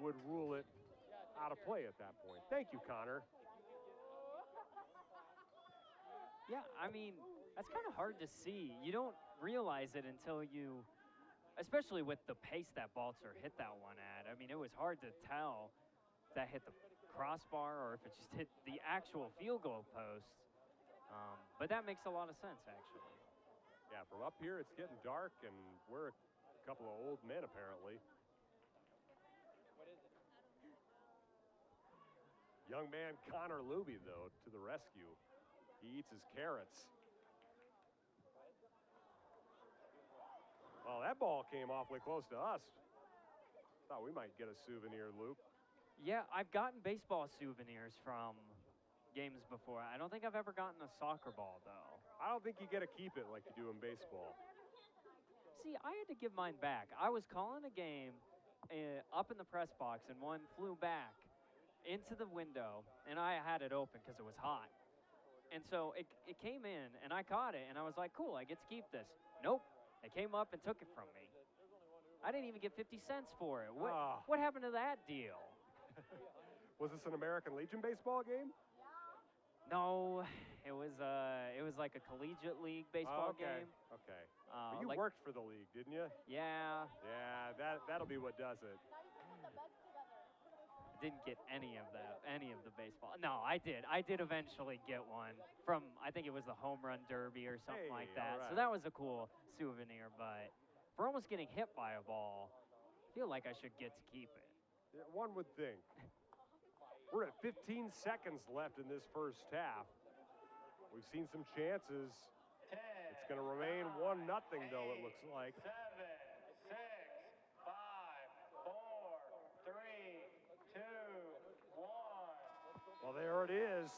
would rule it out of play at that point. Thank you, Connor. Yeah, I mean, that's kind of hard to see. You don't realize it until you, especially with the pace that Baltzer hit that one at. I mean, it was hard to tell if that hit the crossbar or if it just hit the actual field goal post. But that makes a lot of sense, actually. Yeah, from up here, it's getting dark, and we're a couple of old men, apparently. Young man Connor Luby, though, to the rescue. He eats his carrots. Well, that ball came awfully close to us. Thought we might get a souvenir, Luke. Yeah, I've gotten baseball souvenirs from games before. I don't think I've ever gotten a soccer ball, though. I don't think you get to keep it like you do in baseball. See, I had to give mine back. I was calling a game up in the press box, and one flew back into the window, and I had it open because it was hot. And so it came in, and I caught it, and I was like, cool, I get to keep this. Nope, it came up and took it from me. I didn't even get 50 cents for it. What happened to that deal? Was this an American Legion baseball game? No, it was like a collegiate league baseball game. Okay. But you worked for the league, didn't you? Yeah. Yeah, that'll be what does it. Didn't get any of the baseball. No, I did. I did eventually get one from, I think it was the Home Run Derby or something like that. Right. So that was a cool souvenir, but for almost getting hit by a ball, I feel like I should get to keep it. Yeah, one would think. We're at 15 seconds left in this first half. We've seen some chances. 10, It's going to remain 1-0, though, it looks like. 7, 6, 5, 4, 3, 2, 1. Well, there it is.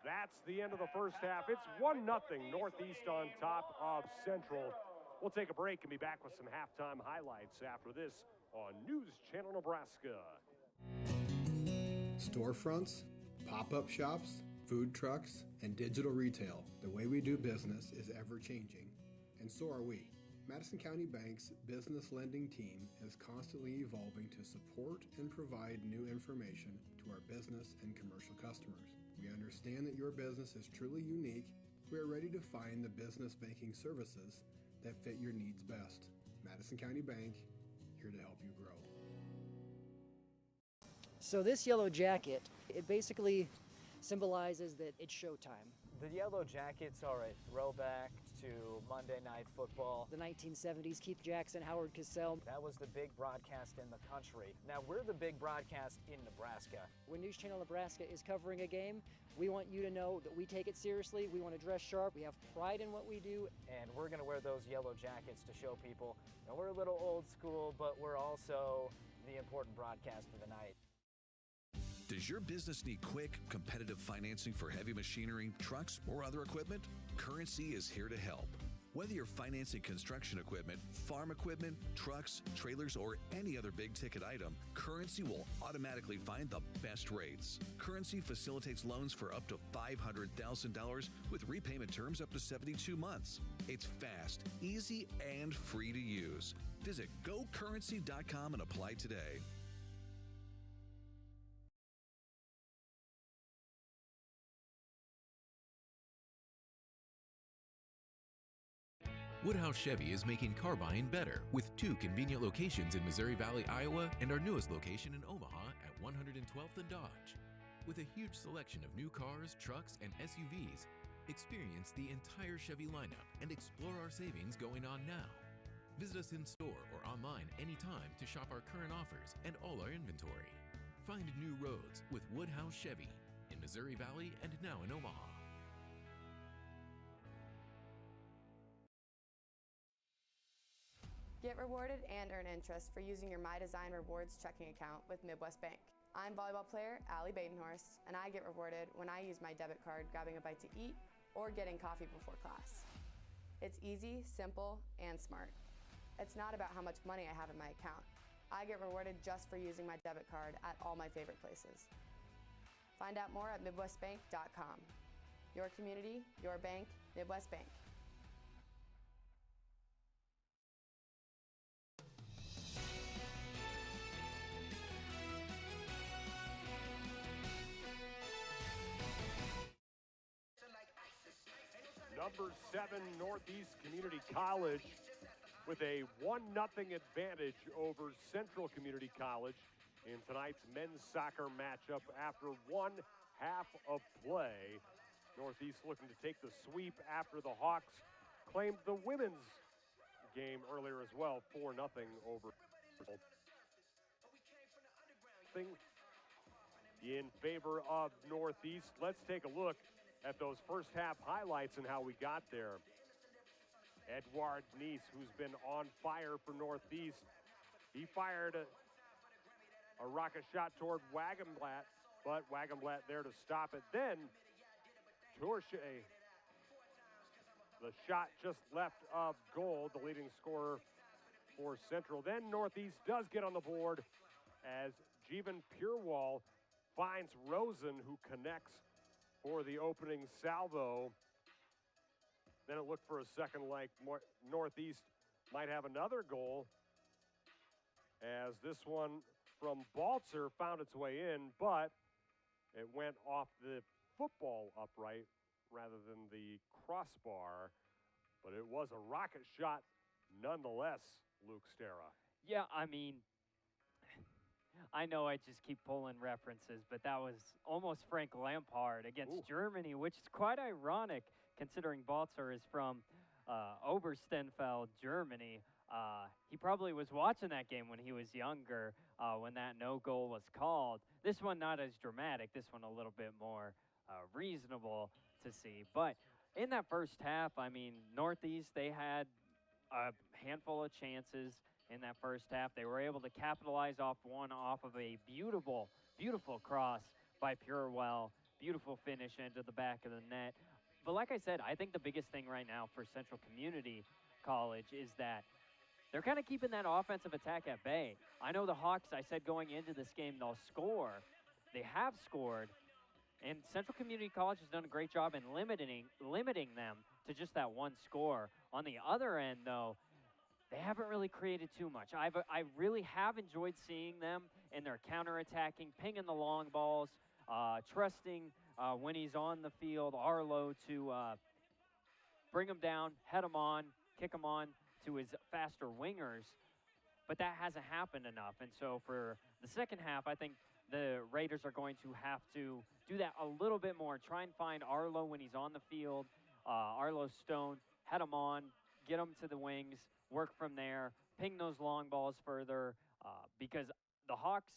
That's the end of the first half. It's 1-0 Northeast on top of Central. We'll take a break and be back with some halftime highlights after this on News Channel Nebraska. Storefronts, pop-up shops, food trucks, and digital retail. The way we do business is ever-changing, and so are we. Madison County Bank's business lending team is constantly evolving to support and provide new information to our business and commercial customers. We understand that your business is truly unique. We are ready to find the business banking services that fit your needs best. Madison County Bank, here to help you grow. So this yellow jacket, it basically symbolizes that it's showtime. The Yellow Jackets are a throwback to Monday Night Football. The 1970s, Keith Jackson, Howard Cosell. That was the big broadcast in the country. Now we're the big broadcast in Nebraska. When News Channel Nebraska is covering a game, we want you to know that we take it seriously. We want to dress sharp. We have pride in what we do. And we're going to wear those yellow jackets to show people, you know, we're a little old school, but we're also the important broadcast of the night. Does your business need quick, competitive financing for heavy machinery, trucks, or other equipment? Currency is here to help. Whether you're financing construction equipment, farm equipment, trucks, trailers, or any other big-ticket item, Currency will automatically find the best rates. Currency facilitates loans for up to $500,000 with repayment terms up to 72 months. It's fast, easy, and free to use. Visit gocurrency.com and apply today. Woodhouse Chevy is making car buying better with 2 convenient locations in Missouri Valley, Iowa, and our newest location in Omaha at 112th and Dodge. With a huge selection of new cars, trucks, and SUVs, experience the entire Chevy lineup and explore our savings going on now. Visit us in store or online anytime to shop our current offers and all our inventory. Find new roads with Woodhouse Chevy in Missouri Valley and now in Omaha. Get rewarded and earn interest for using your My Design Rewards checking account with Midwest Bank. I'm volleyball player Allie Badenhorst, and I get rewarded when I use my debit card grabbing a bite to eat or getting coffee before class. It's easy, simple, and smart. It's not about how much money I have in my account. I get rewarded just for using my debit card at all my favorite places. Find out more at MidwestBank.com. Your community, your bank, Midwest Bank. Number 7 Northeast Community College with a 1-0 advantage over Central Community College in tonight's men's soccer matchup after 1 half of play. Northeast looking to take the sweep after the Hawks claimed the women's game earlier as well, 4-0 over in favor of Northeast. Let's take a look at those first half highlights and how we got there. Edward Neese, who's been on fire for Northeast, he fired a rocket shot toward Wagenblatt, but Wagenblatt there to stop it. Then Torche, the shot just left of goal, the leading scorer for Central. Then Northeast does get on the board as Jeevan Purewal finds Rosen, who connects for the opening salvo. Then it looked for a second like Northeast might have another goal, as this one from Baltzer found its way in, but it went off the football upright rather than the crossbar. But it was a rocket shot nonetheless, Luke Stera. Yeah, I mean, I know I just keep pulling references, but that was almost Frank Lampard against Germany, which is quite ironic considering Baltzer is from Oberstenfeld, Germany. He probably was watching that game when he was younger, when that no goal was called. This one not as dramatic. This one a little bit more reasonable to see. But in that first half, I mean, Northeast, they had a handful of chances in that first half. They were able to capitalize off of a beautiful, beautiful cross by Purewell. Beautiful finish into the back of the net. But like I said, I think the biggest thing right now for Central Community College is that they're kind of keeping that offensive attack at bay. I know the Hawks, I said going into this game, they'll score. They have scored. And Central Community College has done a great job in limiting them to just that one score. On the other end, though, they haven't really created too much. I really have enjoyed seeing them in their counterattacking, pinging the long balls, trusting when he's on the field, Arlo, to bring him down, head him on, kick him on to his faster wingers. But that hasn't happened enough. And so for the second half, I think the Raiders are going to have to do that a little bit more. Try and find Arlo when he's on the field, Arlo Stone, head him on, get him to the wings, work from there, ping those long balls further, because the Hawks,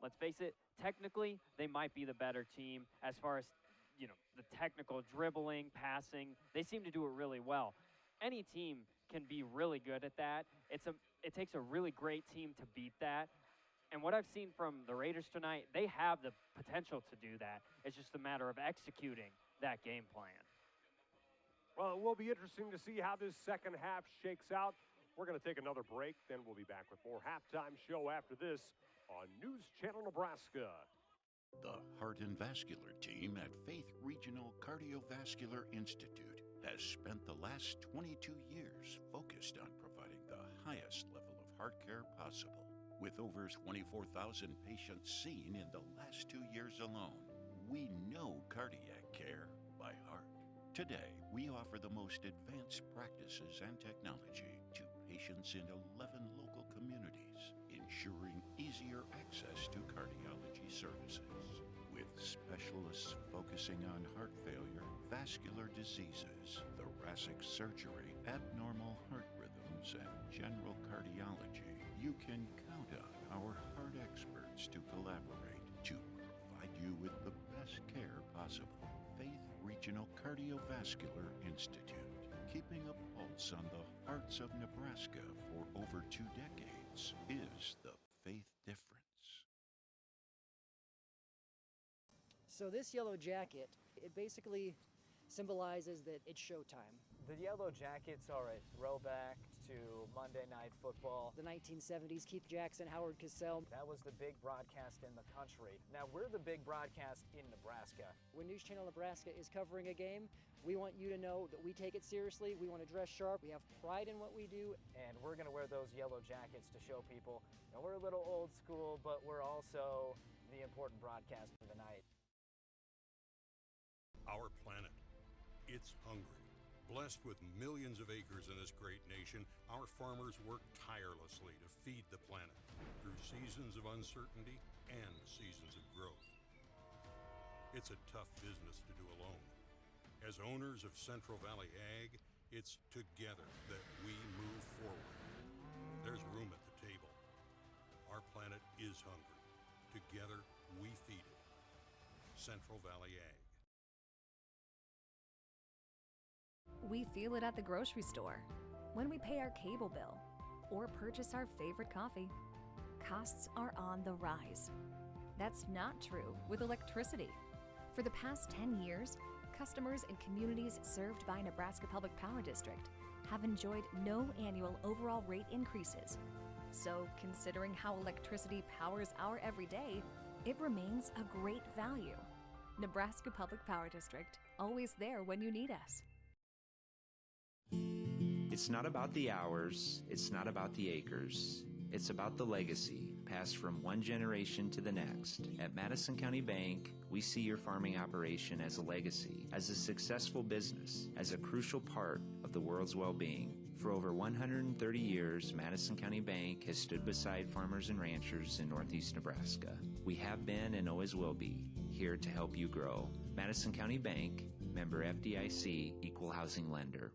let's face it, technically, they might be the better team as far as, the technical dribbling, passing. They seem to do it really well. Any team can be really good at that. It takes a really great team to beat that. And what I've seen from the Raiders tonight, they have the potential to do that. It's just a matter of executing that game plan. Well, it will be interesting to see how this second half shakes out. We're going to take another break, then we'll be back with more halftime show after this on News Channel Nebraska. The Heart and Vascular team at Faith Regional Cardiovascular Institute has spent the last 22 years focused on providing the highest level of heart care possible. With over 24,000 patients seen in the last 2 years alone, we know cardiac care by heart. Today, we offer the most advanced practices and technology to patients in 11 local communities, ensuring easier access to cardiology services. With specialists focusing on heart failure, vascular diseases, thoracic surgery, abnormal heart rhythms, and general cardiology, you can count on our heart experts to collaborate to provide you with the best care possible. Faith Regional Cardiovascular Institute, keeping a pulse on the hearts of Nebraska for over 2 decades, is the faith difference. So this yellow jacket, it basically symbolizes that it's showtime. The Yellow Jackets are a throwback to Monday Night Football. The 1970s, Keith Jackson, Howard Cosell. That was the big broadcast in the country. Now we're the big broadcast in Nebraska. When News Channel Nebraska is covering a game, we want you to know that we take it seriously. We want to dress sharp. We have pride in what we do. And we're going to wear those yellow jackets to show people, we're a little old school, but we're also the important broadcast of the night. Our planet, it's hungry. Blessed with millions of acres in this great nation, our farmers work tirelessly to feed the planet through seasons of uncertainty and seasons of growth. It's a tough business to do alone. As owners of Central Valley Ag, it's together that we move forward. There's room at the table. Our planet is hungry. Together, we feed it. Central Valley Ag. We feel it at the grocery store, when we pay our cable bill, or purchase our favorite coffee. Costs are on the rise. That's not true with electricity. For the past 10 years, customers in communities served by Nebraska Public Power District have enjoyed no annual overall rate increases. So, considering how electricity powers our everyday, it remains a great value. Nebraska Public Power District, always there when you need us. It's not about the hours, it's not about the acres. It's about the legacy, passed from one generation to the next. At Madison County Bank, we see your farming operation as a legacy, as a successful business, as a crucial part of the world's well-being. For over 130 years, Madison County Bank has stood beside farmers and ranchers in Northeast Nebraska. We have been and always will be here to help you grow. Madison County Bank, member FDIC, equal housing lender.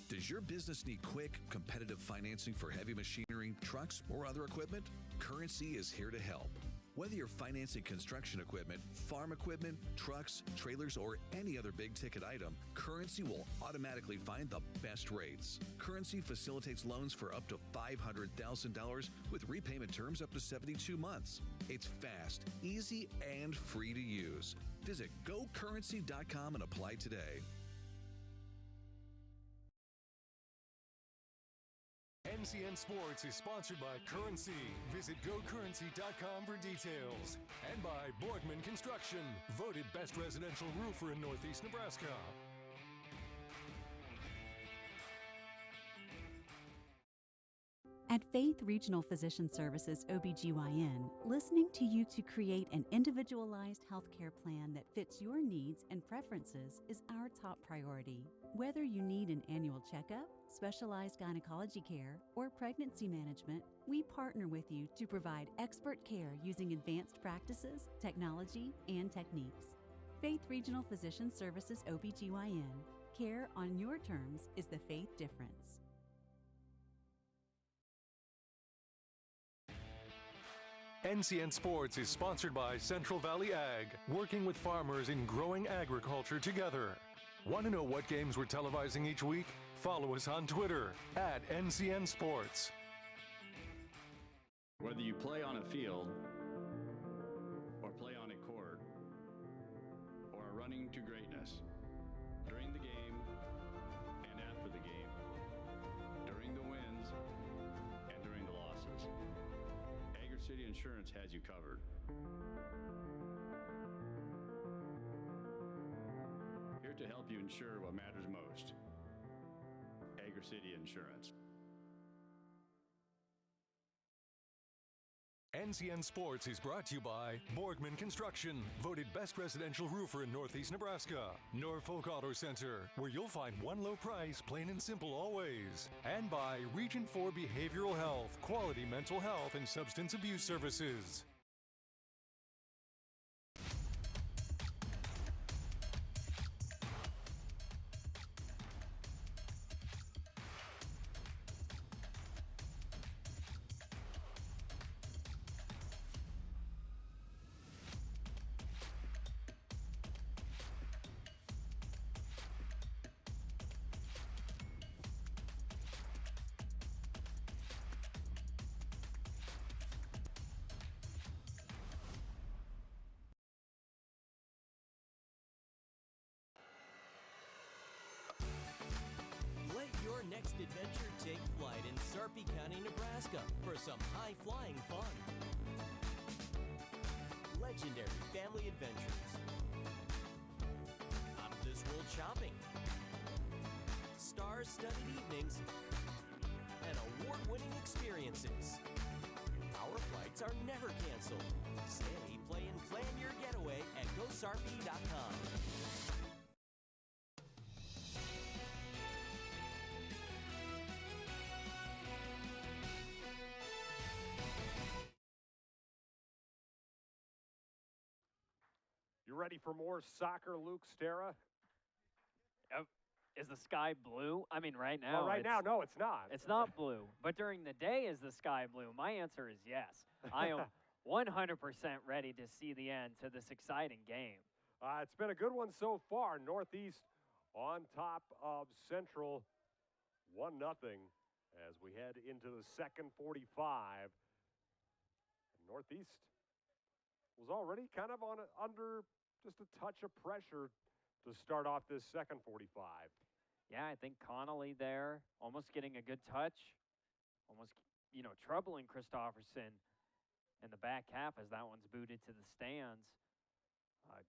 Does your business need quick, competitive financing for heavy machinery, trucks, or other equipment? Currency is here to help. Whether you're financing construction equipment, farm equipment, trucks, trailers, or any other big ticket item, Currency will automatically find the best rates. Currency facilitates loans for up to $500,000 with repayment terms up to 72 months. It's fast, easy, and free to use. Visit gocurrency.com and apply today. NCN Sports is sponsored by Currency. Visit gocurrency.com for details. And by Borgman Construction, voted best residential roofer in Northeast Nebraska. At Faith Regional Physician Services OBGYN, listening to you to create an individualized healthcare plan that fits your needs and preferences is our top priority. Whether you need an annual checkup, specialized gynecology care, or pregnancy management, we partner with you to provide expert care using advanced practices, technology, and techniques. Faith Regional Physician Services OBGYN. Care on your terms is the Faith difference. NCN Sports is sponsored by Central Valley Ag, working with farmers in growing agriculture together. Want to know what games we're televising each week? Follow us on Twitter at NCN Sports. Whether you play on a field or play on a court or are running to greatness, during the game and after the game, during the wins and during the losses, City Insurance has you covered. Here to help you insure what matters most. Agri City Insurance. NCN Sports is brought to you by Borgman Construction, voted best residential roofer in Northeast Nebraska. Norfolk Auto Center, where you'll find one low price, plain and simple always. And by Region 4 Behavioral Health, quality mental health and substance abuse services. Next adventure take flight in Sarpy County, Nebraska for some high-flying fun. Legendary family adventures. Out-of-this-world shopping. Star-studded evenings. And award-winning experiences. Our flights are never canceled. Stay, play, and plan your getaway at GoSarpy.com. You ready for more soccer, Luke Stera? Is the sky blue? I mean, right now. Well, right now, no, it's not. It's not blue. But during the day, is the sky blue? My answer is yes. I am 100% ready to see the end to this exciting game. It's been a good one so far. Northeast on top of Central, 1-0 as we head into the second 45. Northeast was already kind of under just a touch of pressure to start off this second 45. Yeah, I think Connolly there, almost getting a good touch, almost, troubling Christofferson in the back half as that one's booted to the stands.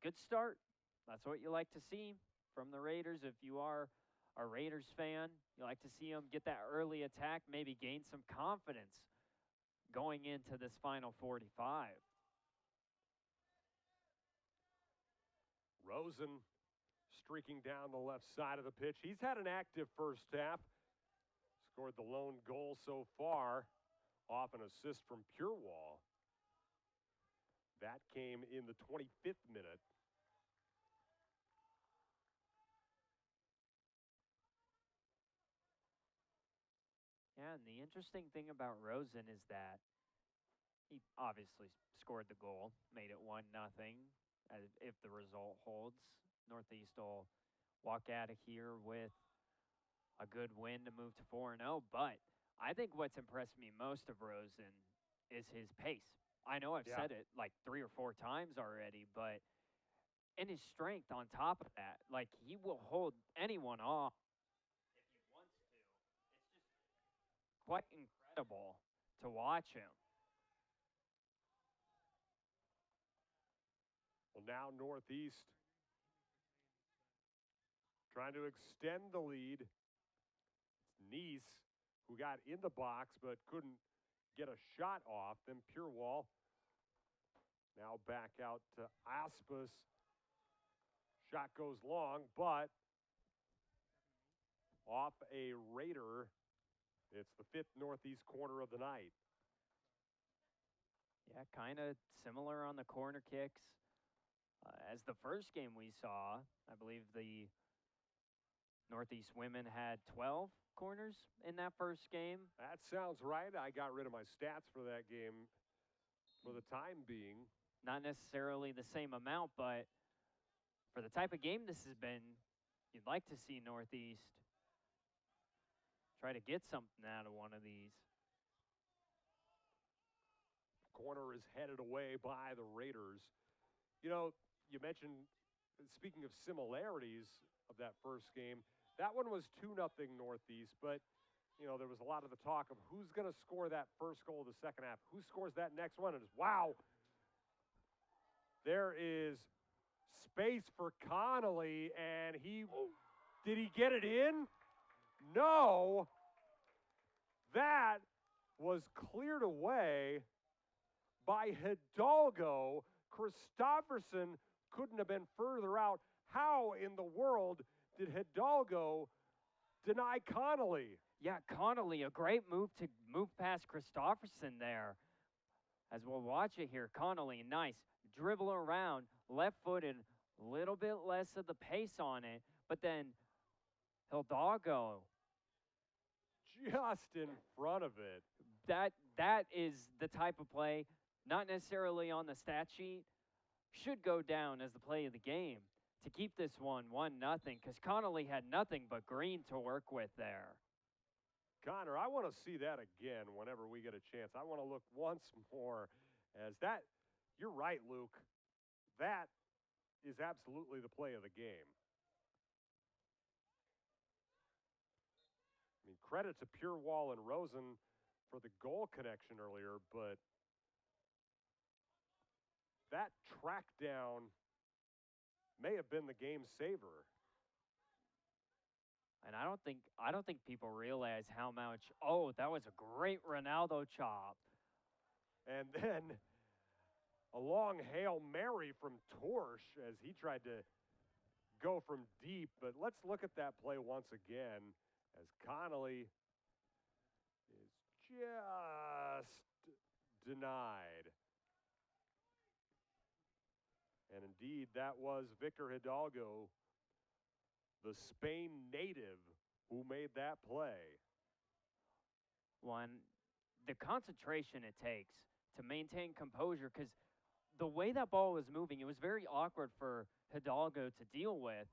Good start. That's what you like to see from the Raiders. If you are a Raiders fan, you like to see them get that early attack, maybe gain some confidence going into this final 45. Rosen streaking down the left side of the pitch. He's had an active first half. Scored the lone goal so far off an assist from Purewall. That came in the 25th minute. Yeah, and the interesting thing about Rosen is that He obviously scored the goal, made it 1-0. If the result holds, Northeast will walk out of here with a good win to move to 4-0. But I think what's impressed me most of Rosen is his pace. I know I've said it like 3 or 4 times already, but and his strength on top of that, like he will hold anyone off if he wants to. It's just quite incredible to watch him. Well, now Northeast trying to extend the lead. It's Nice who got in the box but couldn't get a shot off. Then Purewall now back out to Aspas. Shot goes long, but off a Raider. It's the 5th Northeast corner of the night. Yeah, kind of similar on the corner kicks as the first game we saw. I believe the Northeast women had 12 corners in that first game. That sounds right. I got rid of my stats for that game for the time being. Not necessarily the same amount, but for the type of game this has been, you'd like to see Northeast try to get something out of one of these. Corner is headed away by the Raiders. You know, you mentioned, speaking of similarities of that first game, that one was 2-0 Northeast, but, you know, there was a lot of the talk of who's going to score that first goal of the second half. Who scores that next one? And it's, wow, there is space for Connolly, and did he get it in? No. That was cleared away by Hidalgo. Christofferson couldn't have been further out. How in the world did Hidalgo deny Connolly? Yeah, Connolly, a great move to move past Christofferson there. As we'll watch it here, Connolly, nice. Dribble around, left-footed, a little bit less of the pace on it, but then Hidalgo. Just in front of it. That is the type of play, not necessarily on the stat sheet, should go down as the play of the game to keep this one 1-0, because Connolly had nothing but green to work with there. Connor, I want to see that again whenever we get a chance. I want to look once more as that. You're right, Luke. That is absolutely the play of the game. I mean, credit to Purewall and Rosen for the goal connection earlier, but that track down may have been the game saver. And I don't think people realize how much. Oh, that was a great Ronaldo chop. And then a long Hail Mary from Torsch as he tried to go from deep. But let's look at that play once again as Connolly is just denied. And indeed, that was Victor Hidalgo, the Spain native, who made that play. The concentration it takes to maintain composure, because the way that ball was moving, it was very awkward for Hidalgo to deal with.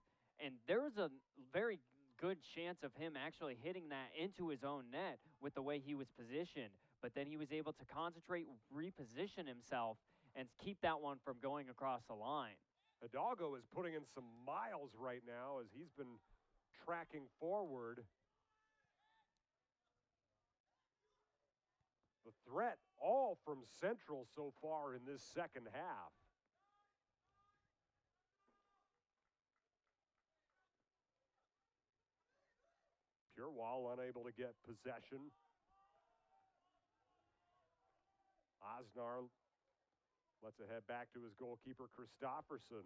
And there was a very good chance of him actually hitting that into his own net with the way he was positioned. But then he was able to concentrate, reposition himself, and keep that one from going across the line. Hidalgo is putting in some miles right now as he's been tracking forward. The threat all from Central so far in this second half. Purewall unable to get possession. Osnar lets it head back to his goalkeeper, Christofferson.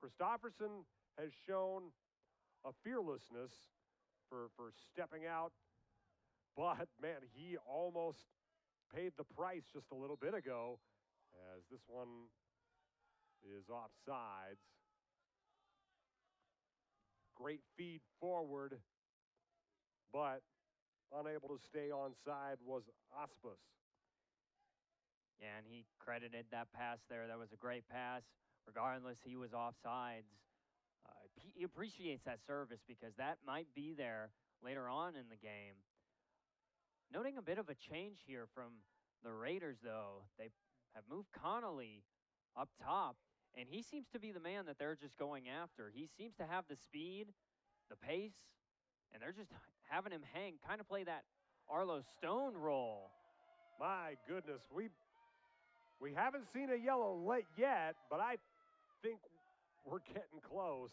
Christofferson has shown a fearlessness for stepping out, but, man, he almost paid the price just a little bit ago as this one is offsides. Great feed forward, but unable to stay onside was Aspas. Yeah, and he credited that pass there. That was a great pass. Regardless, he was offsides. He appreciates that service because that might be there later on in the game. Noting a bit of a change here from the Raiders, though. They have moved Connolly up top, and he seems to be the man that they're just going after. He seems to have the speed, the pace, and they're just having him hang, kind of play that Arlo Stone role. My goodness, we haven't seen a yellow yet, but I think we're getting close.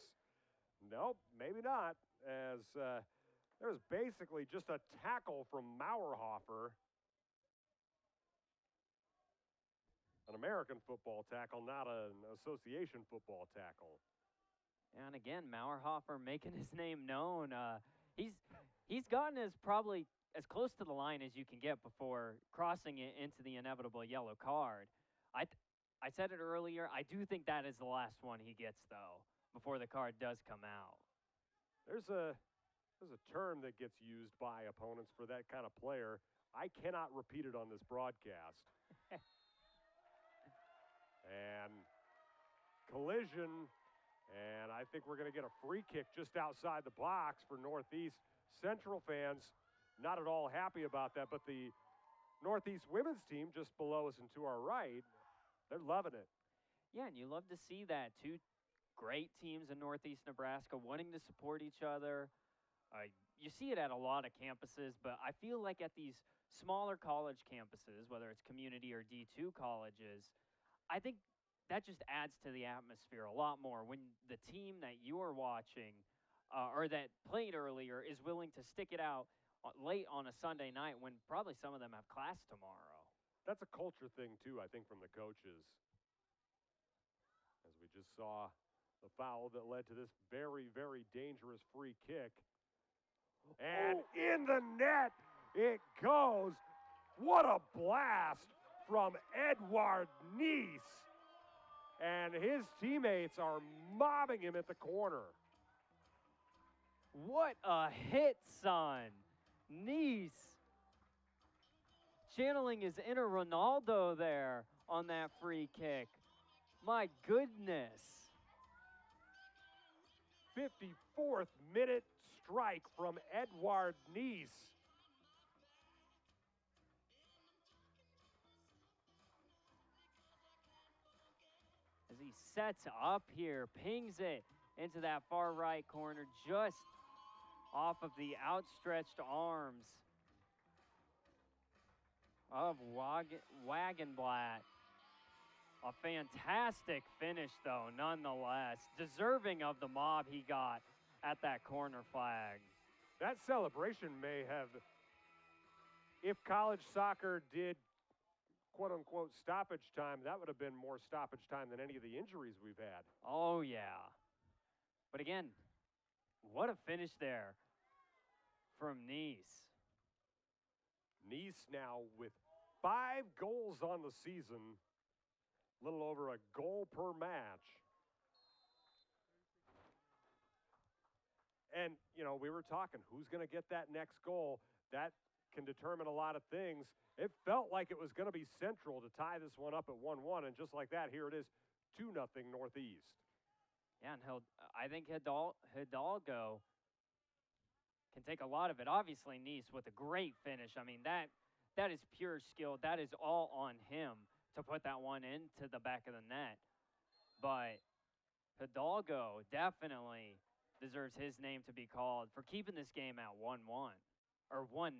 Nope, maybe not, as there was basically just a tackle from Mauerhofer. An American football tackle, not an association football tackle. And again, Mauerhofer making his name known. He's gotten probably as close to the line as you can get before crossing it into the inevitable yellow card. I said it earlier. I do think that is the last one he gets, though, before the card does come out. There's a term that gets used by opponents for that kind of player. I cannot repeat it on this broadcast. And collision, and I think we're going to get a free kick just outside the box for Northeast. Central fans not at all happy about that, but the Northeast women's team just below us and to our right, they're loving it. Yeah, and you love to see that. Two great teams in Northeast Nebraska wanting to support each other. You see it at a lot of campuses, but I feel like at these smaller college campuses, whether it's community or D2 colleges, I think that just adds to the atmosphere a lot more when the team that you are watching or that played earlier is willing to stick it out late on a Sunday night when probably some of them have class tomorrow. That's a culture thing, too, I think, from the coaches. As we just saw the foul that led to this very, very dangerous free kick. And in the net it goes. What a blast from Edward Neese. And his teammates are mobbing him at the corner. What a hit, son. Neese channeling his inner Ronaldo there on that free kick. My goodness. 54th minute strike from Edward Neese. As he sets up here, pings it into that far right corner, just off of the outstretched arms of Wagenblatt. A fantastic finish, though, nonetheless. Deserving of the mob he got at that corner flag. That celebration may have, if college soccer did quote-unquote stoppage time, that would have been more stoppage time than any of the injuries we've had. Oh, yeah. But again, what a finish there from Neese. Neese now with 5 goals on the season, a little over a goal per match. And, you know, we were talking, who's going to get that next goal? That can determine a lot of things. It felt like it was going to be Central to tie this one up at 1-1, and just like that, here it is, 2-0 Northeast. Yeah, and I think Hidalgo can take a lot of it. Obviously, Neese with a great finish. I mean, that is pure skill. That is all on him to put that one into the back of the net. But Hidalgo definitely deserves his name to be called for keeping this game at 1-1 or 1-0.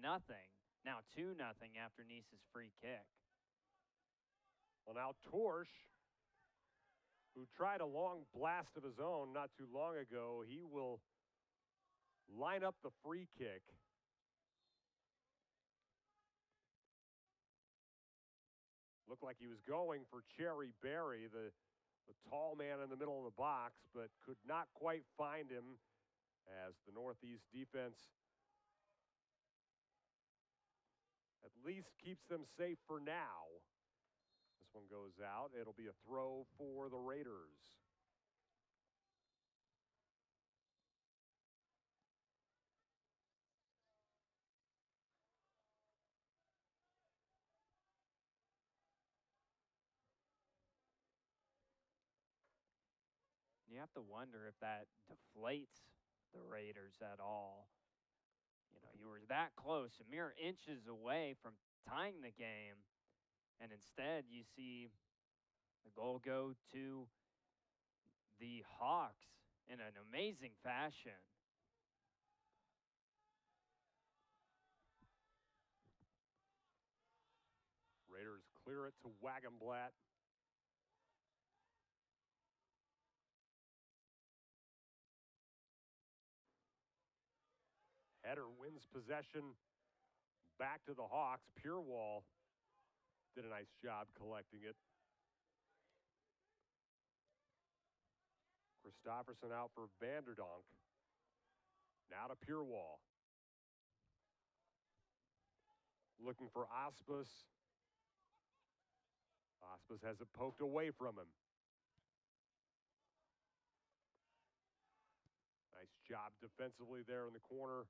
Now 2-0 after Neese's free kick. Well, now Torsch, who tried a long blast of his own not too long ago, he will line up the free kick. Looked like he was going for Cherry Berry, the tall man in the middle of the box, but could not quite find him as the Northeast defense at least keeps them safe for now. This one goes out. It'll be a throw for the Raiders. You have to wonder if that deflates the Raiders at all. You know, you were that close, a mere inches away from tying the game, and instead you see the goal go to the Hawks in an amazing fashion. Raiders clear it to Wagenblatt. Header wins possession back to the Hawks. Purewall did a nice job collecting it. Christopherson out for Vanderdonk. Now to Purewall. Looking for Aspas. Aspas has it poked away from him. Nice job defensively there in the corner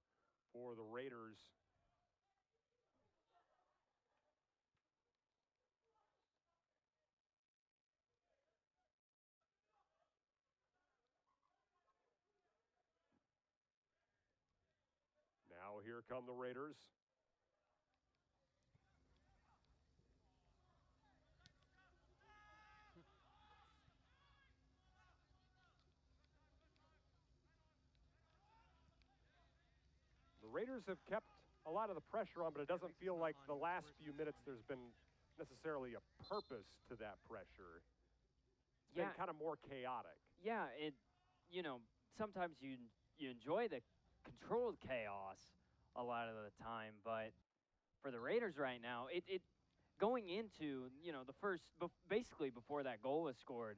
for the Raiders. Now here come the Raiders. The Raiders have kept a lot of the pressure on, but it doesn't feel like the last few minutes there's been necessarily a purpose to that pressure. It's been kind of more chaotic. Yeah, you know, sometimes you enjoy the controlled chaos a lot of the time, but for the Raiders right now, it going into, you know, the first, basically before that goal was scored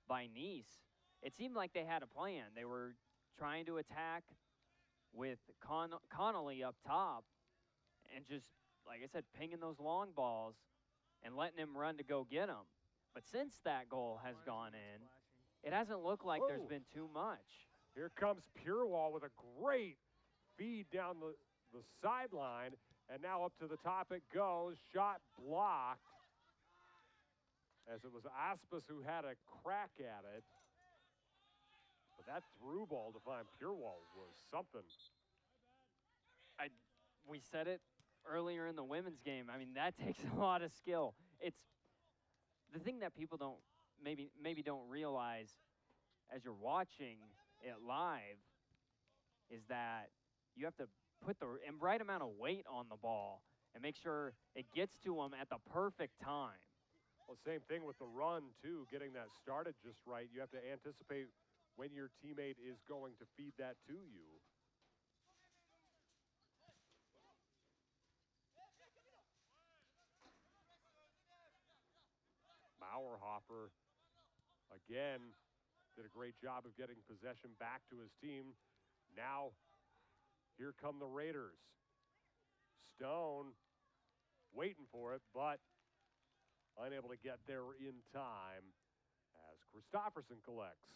by Nice, it seemed like they had a plan. They were trying to attack with Connolly up top and just, like I said, pinging those long balls and letting him run to go get them. But since that goal has gone in, it hasn't looked like there's been too much. Here comes Purewall with a great feed down the sideline, and now up to the top it goes. Shot blocked, as it was Aspas who had a crack at it. But that through ball to find Purewall was something. We said it earlier in the women's game. I mean, that takes a lot of skill. It's the thing that people don't maybe don't realize as you're watching it live is that you have to put the right amount of weight on the ball and make sure it gets to them at the perfect time. Well, same thing with the run, too, getting that started just right. You have to anticipate when your teammate is going to feed that to you. Mauerhofer, again, did a great job of getting possession back to his team. Now, here come the Raiders. Stone waiting for it, but unable to get there in time as Christopherson collects.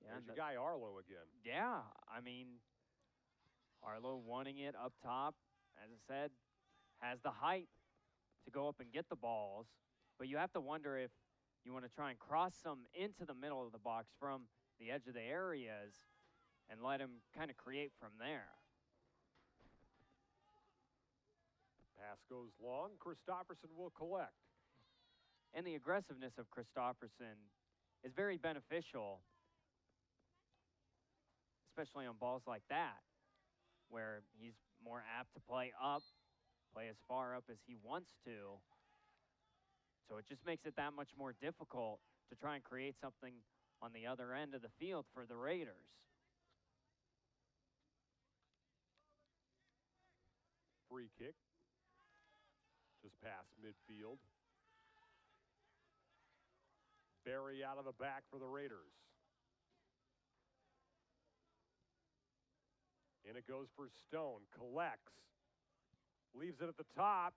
Yeah, there's your guy Arlo again. Yeah, I mean, Arlo wanting it up top, as I said, has the height to go up and get the balls, but you have to wonder if you want to try and cross some into the middle of the box from the edge of the areas and let him kind of create from there. Pass goes long. Christopherson will collect. And the aggressiveness of Christopherson is very beneficial, especially on balls like that, where he's more apt to play up, play as far up as he wants to. So it just makes it that much more difficult to try and create something on the other end of the field for the Raiders. Free kick. Just past midfield. Barry out of the back for the Raiders. And it goes for Stone. Collects. Leaves it at the top.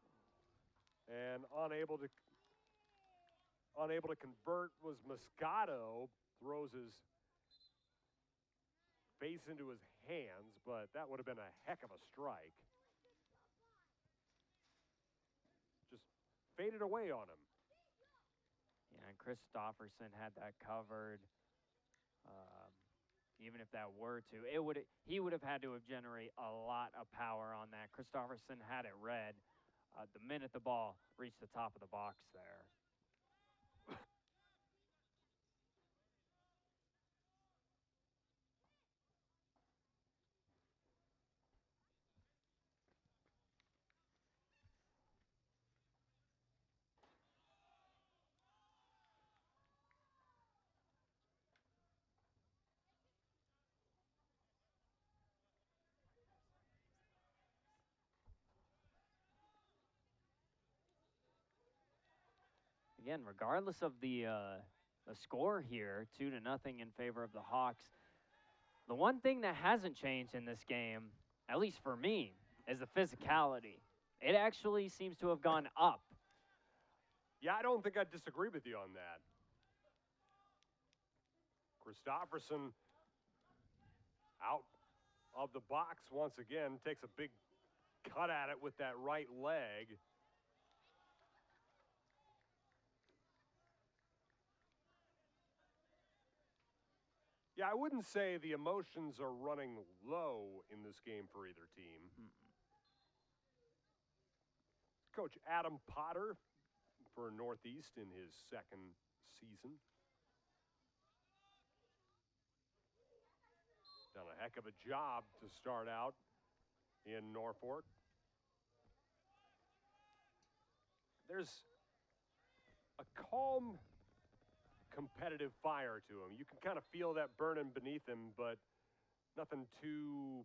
And unable to convert was Moscato. Throws his face into his hands, but that would have been a heck of a strike. Just faded away on him. And Christopherson had that covered. Even if that were to, he would have had to have generated a lot of power on that. Christopherson had it read the minute the ball reached the top of the box there. Again, regardless of the score here, 2-0 in favor of the Hawks, the one thing that hasn't changed in this game, at least for me, is the physicality. It actually seems to have gone up. Yeah, I don't think I'd disagree with you on that. Christopherson out of the box once again, takes a big cut at it with that right leg. Yeah, I wouldn't say the emotions are running low in this game for either team. Coach Adam Potter for Northeast in his second season. Done a heck of a job to start out in Norfolk. There's a calm, competitive fire to him. You can kind of feel that burning beneath him, but nothing too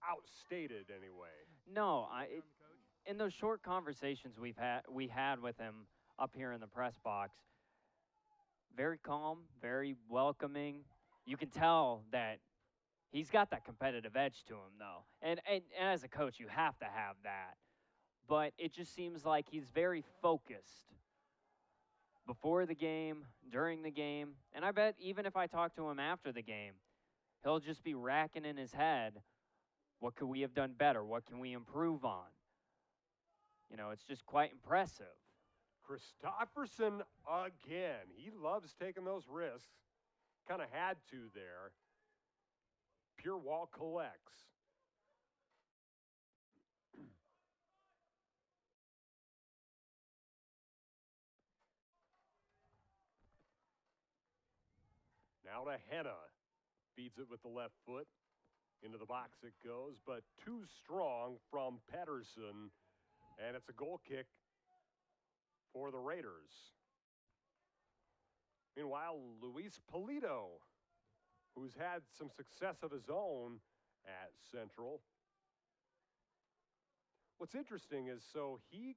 outstated anyway. No, in those short conversations we had with him up here in the press box, very calm, very welcoming. You can tell that he's got that competitive edge to him, though. And as a coach, you have to have that. But it just seems like he's very focused before the game, during the game. And I bet even if I talk to him after the game, he'll just be racking in his head, what could we have done better? What can we improve on? You know, it's just quite impressive. Christopherson again. He loves taking those risks. Kind of had to there. Pure Wall collects. Now to Henna. Feeds it with the left foot. Into the box it goes, but too strong from Pedersen. And it's a goal kick for the Raiders. Meanwhile, Luis Polito, who's had some success of his own at Central. What's interesting is, he's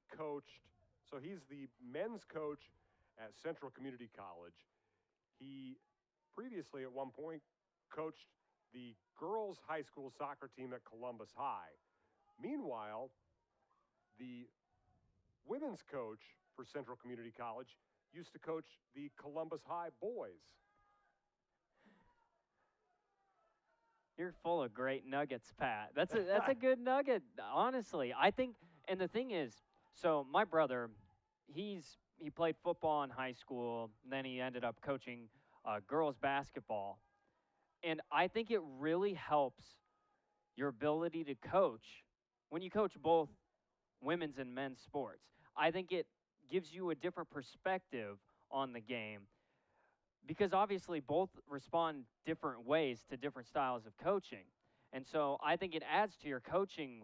the men's coach at Central Community College. He previously at one point coached the girls' high school soccer team at Columbus High. Meanwhile, the women's coach for Central Community College used to coach the Columbus High boys. You're full of great nuggets, Pat. That's a good nugget, honestly. I think, and the thing is, so my brother, he played football in high school, and then he ended up coaching girls basketball. And I think it really helps your ability to coach when you coach both women's and men's sports. I think it gives you a different perspective on the game because obviously both respond different ways to different styles of coaching. And so I think it adds to your coaching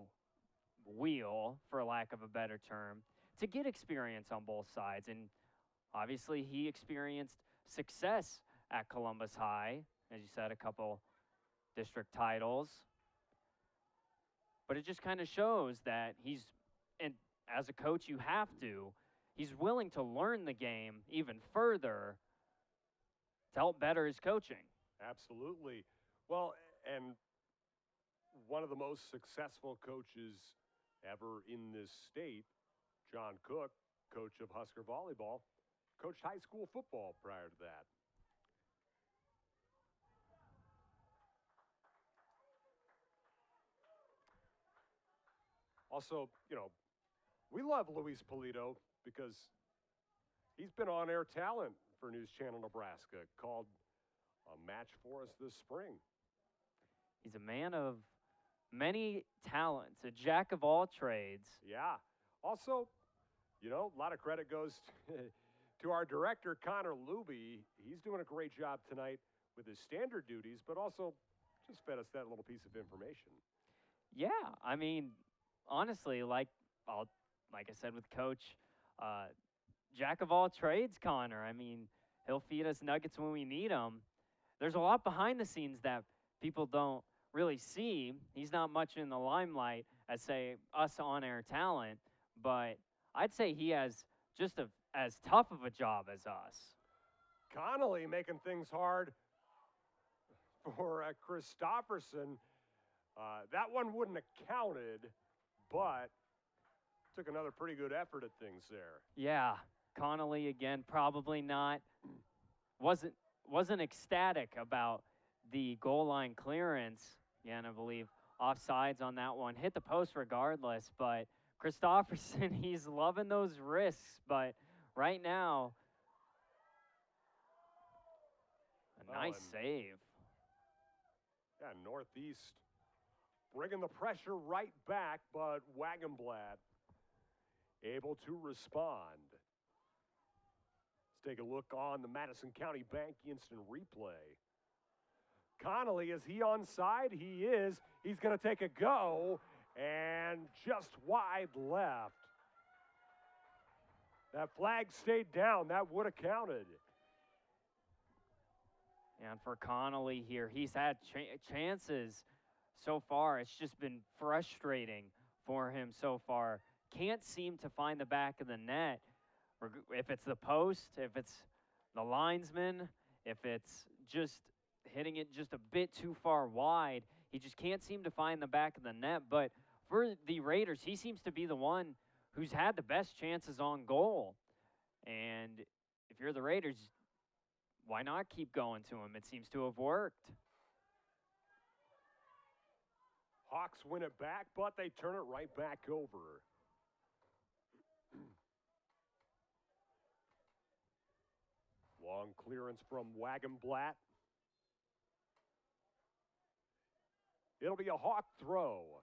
wheel, for lack of a better term, to get experience on both sides. And obviously he experienced success at Columbus High, as you said, a couple district titles. But it just kind of shows that and as a coach you have to, he's willing to learn the game even further to help better his coaching. Absolutely. Well, and one of the most successful coaches ever in this state, John Cook, coach of Husker volleyball, coached high school football prior to that. Also, we love Luis Polito because He's been on-air talent for News Channel Nebraska, called a match for us this spring. He's a man of many talents, a jack of all trades. Yeah. Also, you know, a lot of credit goes to our director, Connor Luby. He's doing a great job tonight with his standard duties, but also just fed us that little piece of information. Yeah, I mean, honestly, like I said with Coach, jack of all trades, Connor. I mean, he'll feed us nuggets when we need them. There's a lot behind the scenes that people don't really see. He's not much in the limelight as, say, us on-air talent, but I'd say he has just as tough of a job as us. Connolly making things hard for Christopherson. That one wouldn't have counted, but took another pretty good effort at things there. Yeah, Connolly again, probably not. Wasn't ecstatic about the goal line clearance. Again, I believe offsides on that one. Hit the post regardless, but Christopherson, he's loving those risks. But right now, a nice save. Yeah, Northeast bringing the pressure right back, but Wagenblatt able to respond. Let's take a look on the Madison County Bank instant replay. Connolly, is he onside? He is. He's going to take a go, and just wide left. That flag stayed down. That would have counted. And for Connolly here, he's had chances so far. It's just been frustrating for him so far. Can't seem to find the back of the net. If it's the post, if it's the linesman, if it's just hitting it just a bit too far wide, he just can't seem to find the back of the net. But for the Raiders, he seems to be the one who's had the best chances on goal. And if you're the Raiders, why not keep going to him? It seems to have worked. Hawks win it back, but they turn it right back over. Long clearance from Wagenblatt. It'll be a Hawk throw.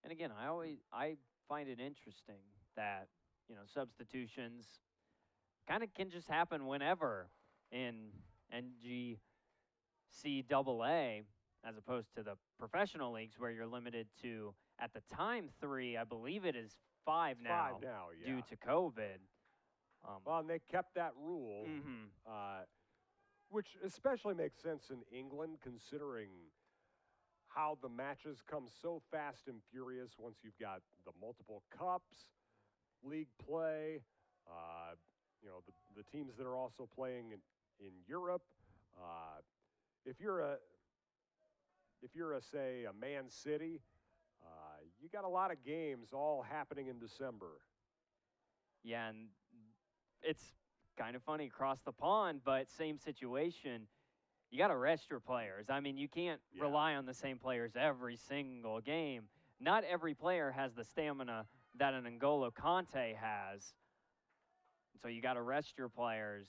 And again, I find it interesting that, you know, substitutions kind of can just happen whenever in NGCAA, as opposed to the professional leagues where you're limited to, at the time, 3. I believe it is 5 now. 5 now, yeah. Due to COVID. Well, and they kept that rule, which especially makes sense in England, considering how the matches come so fast and furious once you've got the multiple cups, league play, you know, the teams that are also playing in Europe. If you're a say a Man City, you got a lot of games all happening in December. Yeah, and it's kind of funny across the pond, but same situation. You got to rest your players. I mean, you can't rely on the same players every single game. Not every player has the stamina that an N'Golo Kante has. So you got to rest your players.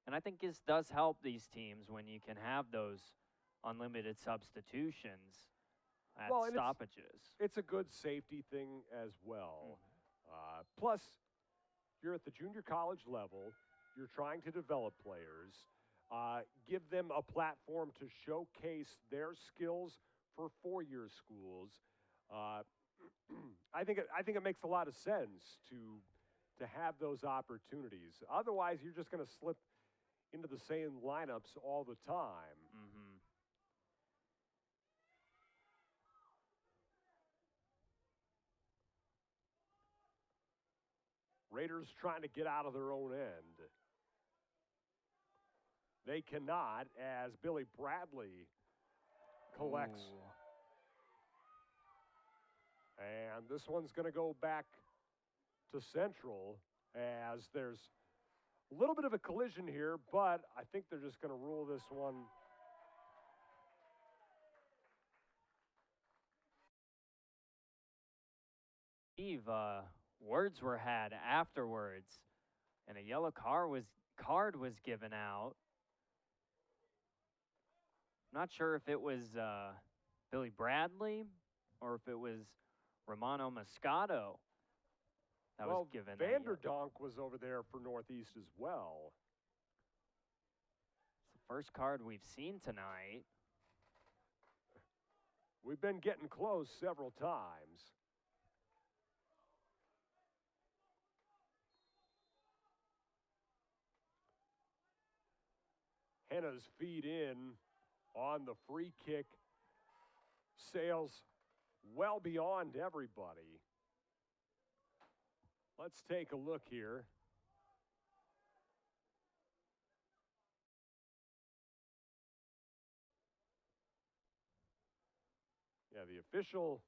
And I think this does help these teams when you can have those unlimited substitutions at stoppages. It's a good safety thing as well. Plus, you're at the junior college level. You're trying to develop players. Give them a platform to showcase their skills for four-year schools. I think it makes a lot of sense to have those opportunities. Otherwise, you're just going to slip into the same lineups all the time. Raiders trying to get out of their own end. They cannot, as Billy Bradley collects. And this one's going to go back to Central, as there's a little bit of a collision here, but I think they're just going to rule this one Eve, words were had afterwards, and a yellow card was given out. Not sure if it was Billy Bradley or if it was Romano Moscato that was given. Vanderdonk was over there for Northeast as well. It's the first card we've seen tonight. We've been getting close several times. Henna's feed in on the free kick sails well beyond everybody. Let's take a look here. Yeah, the official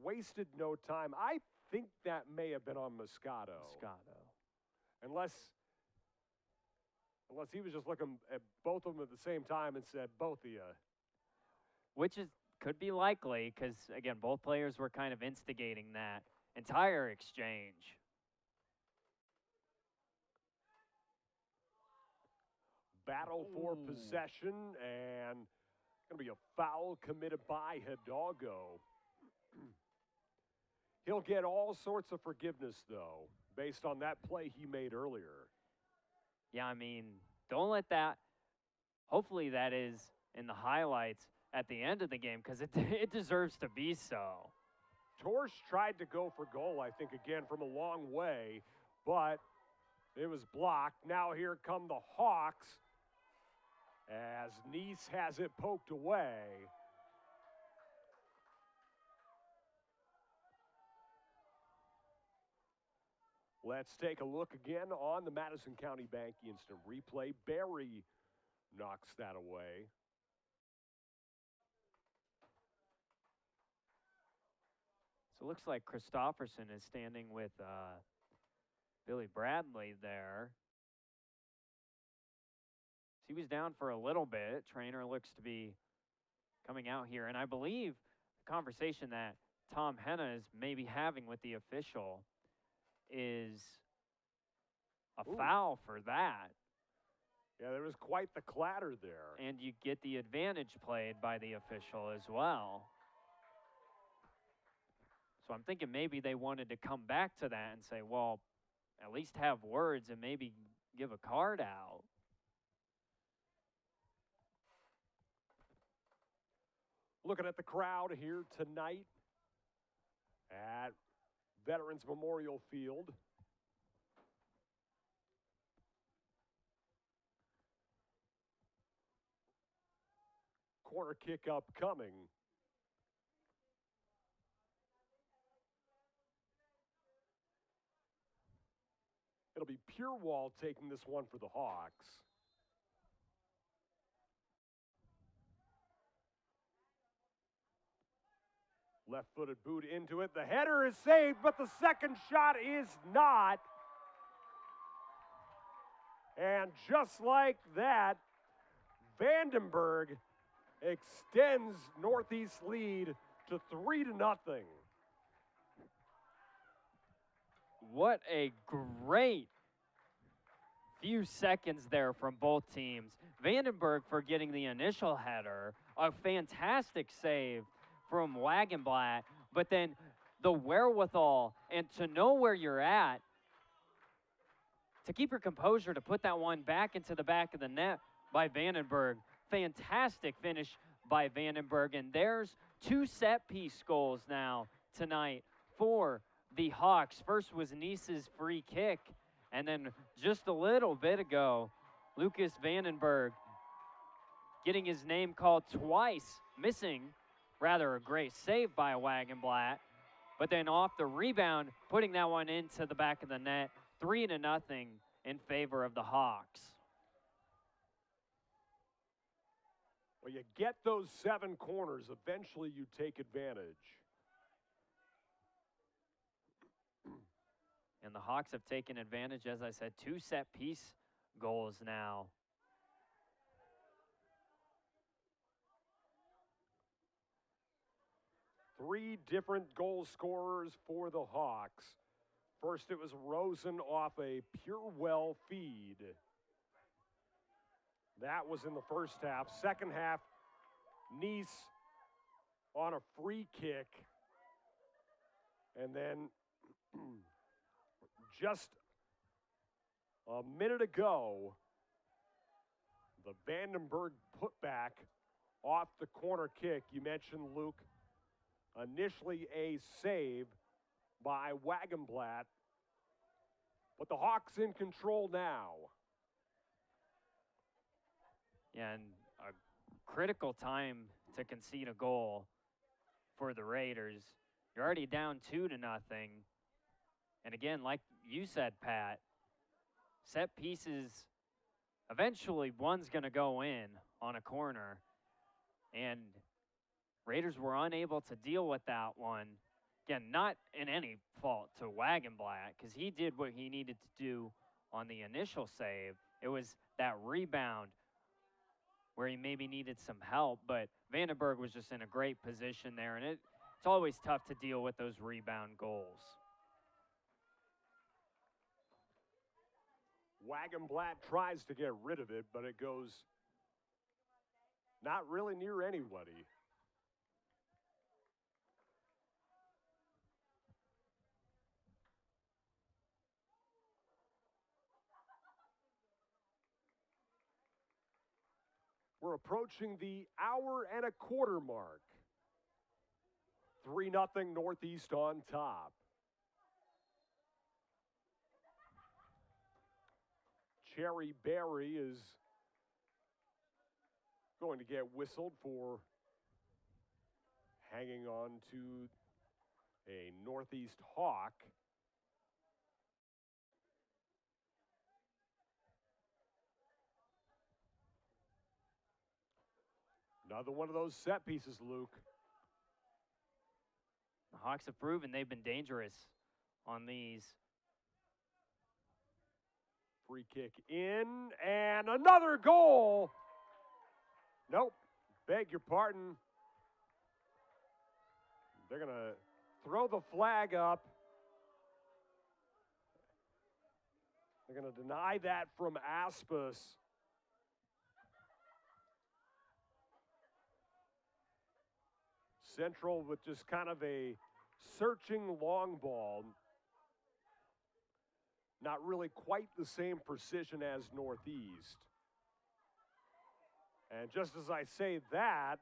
wasted no time. I think that may have been on Moscato. Unless he was just looking at both of them at the same time and said, both of you. Which could be likely because, again, both players were kind of instigating that entire exchange. Battle for possession, and going to be a foul committed by Hidalgo. He'll get all sorts of forgiveness, though, based on that play he made earlier. Yeah, I mean, don't let that, hopefully that is in the highlights at the end of the game because it deserves to be so. Torsch tried to go for goal, I think, again from a long way, but it was blocked. Now here come the Hawks as Nice has it poked away. Let's take a look again on the Madison County Bank instant replay. Barry knocks that away. So it looks like Christofferson is standing with Billy Bradley there. He was down for a little bit. Trainer looks to be coming out here. And I believe the conversation that Tom Henna is maybe having with the official is a foul for that. Yeah, there was quite the clatter there. And you get the advantage played by the official as well. So I'm thinking maybe they wanted to come back to that and say, well, at least have words and maybe give a card out. Looking at the crowd here tonight at Veterans Memorial Field. Corner kick upcoming. It'll be Purewall taking this one for the Hawks. Left-footed boot into it. The header is saved, but the second shot is not. And just like that, Vandenberg extends Northeast lead to 3-0. What a great few seconds there from both teams. Vandenberg for getting the initial header, a fantastic save from Wagenblatt, but then the wherewithal and to know where you're at, to keep your composure, to put that one back into the back of the net by Vandenberg. Fantastic finish by Vandenberg, and there's two set-piece goals now tonight for the Hawks. First was Nice's free kick, and then just a little bit ago, Lucas Vandenberg getting his name called twice, missing rather a great save by Wagenblatt, but then off the rebound, putting that one into the back of the net, 3-0 in favor of the Hawks. Well, you get those 7 corners, eventually you take advantage. And the Hawks have taken advantage, as I said, 2 set-piece goals now. Three different goal scorers for the Hawks. First, it was Rosen off a Pure Well feed. That was in the first half. Second half, Nice on a free kick. And then just a minute ago, the Vandenberg putback off the corner kick. You mentioned, Luke, initially a save by Wagenblatt. But the Hawks in control now. Yeah, and a critical time to concede a goal for the Raiders. You're already down 2-0. And again, like you said, Pat, set pieces, eventually one's going to go in on a corner. And Raiders were unable to deal with that one. Again, not in any fault to Wagenblatt, because he did what he needed to do on the initial save. It was that rebound where he maybe needed some help, but Vandenberg was just in a great position there, and it's always tough to deal with those rebound goals. Wagenblatt tries to get rid of it, but it goes not really near anybody. We're approaching the hour and a quarter mark. 3-0 Northeast on top. Cherry Berry is going to get whistled for hanging on to a Northeast Hawk. Another one of those set pieces, Luke. The Hawks have proven they've been dangerous on these. Free kick in, and another goal. Nope, beg your pardon. They're going to throw the flag up. They're going to deny that from Aspas. Central with just kind of a searching long ball. Not really quite the same precision as Northeast. And just as I say that,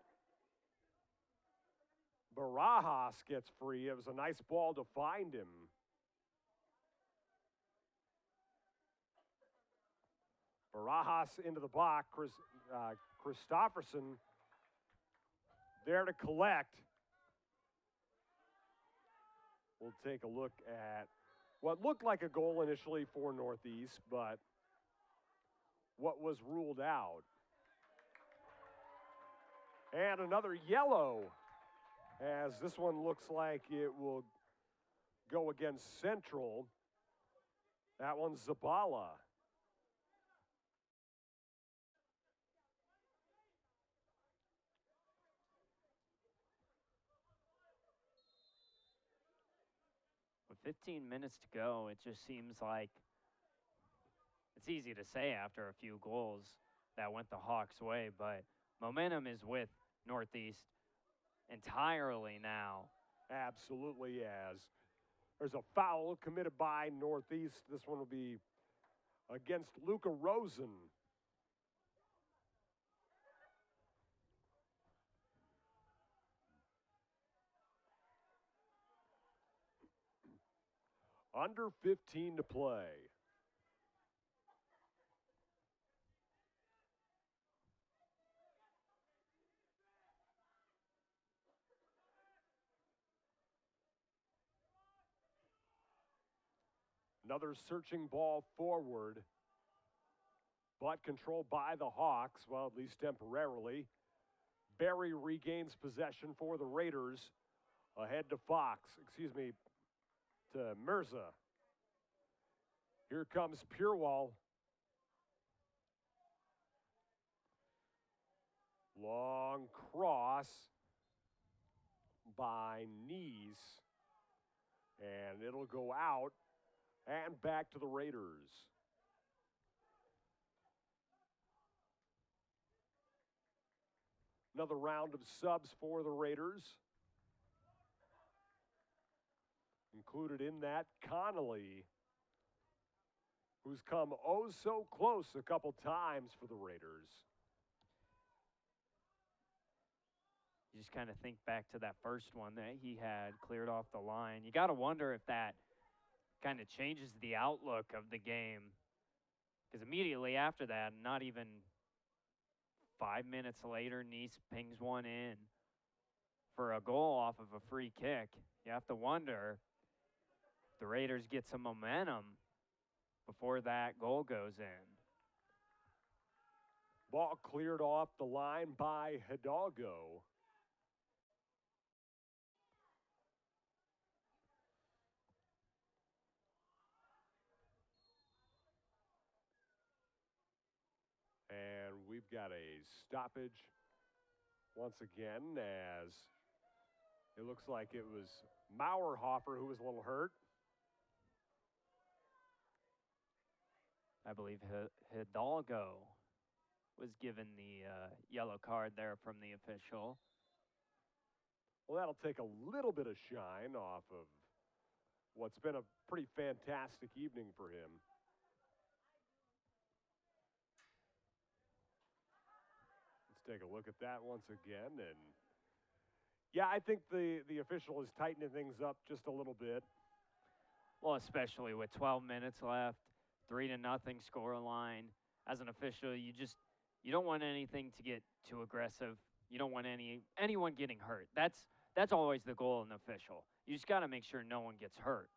Barajas gets free. It was a nice ball to find him. Barajas into the box. Christofferson there to collect. We'll take a look at what looked like a goal initially for Northeast, but what was ruled out. And another yellow, as this one looks like it will go against Central. That one's Zabala. With 15 minutes to go, it just seems like it's easy to say after a few goals that went the Hawks' way, but momentum is with Northeast entirely now. Absolutely is. There's a foul committed by Northeast. This one will be against Luca Rosen. Under 15 to play. Another searching ball forward, but controlled by the Hawks, well, at least temporarily. Berry regains possession for the Raiders, ahead to to Mirza. Here comes Purewall. Long cross by knees, and it'll go out and back to the Raiders. Another round of subs for the Raiders. Included in that, Connolly, who's come oh so close a couple times for the Raiders. You just kind of think back to that first one that he had cleared off the line. You got to wonder if that kind of changes the outlook of the game. Because immediately after that, not even 5 minutes later, Nice pings one in for a goal off of a free kick. You have to wonder if the Raiders get some momentum before that goal goes in. Ball cleared off the line by Hidalgo. And we've got a stoppage once again, as it looks like it was Mauerhofer who was a little hurt. I believe Hidalgo was given the yellow card there from the official. Well, that'll take a little bit of shine off of what's been a pretty fantastic evening for him. Let's take a look at that once again. And yeah, I think the official is tightening things up just a little bit. Well, especially with 12 minutes left, 3-0 score line. As an official, you don't want anything to get too aggressive. You don't want anyone getting hurt. That's always the goal of an official. You just got to make sure no one gets hurt.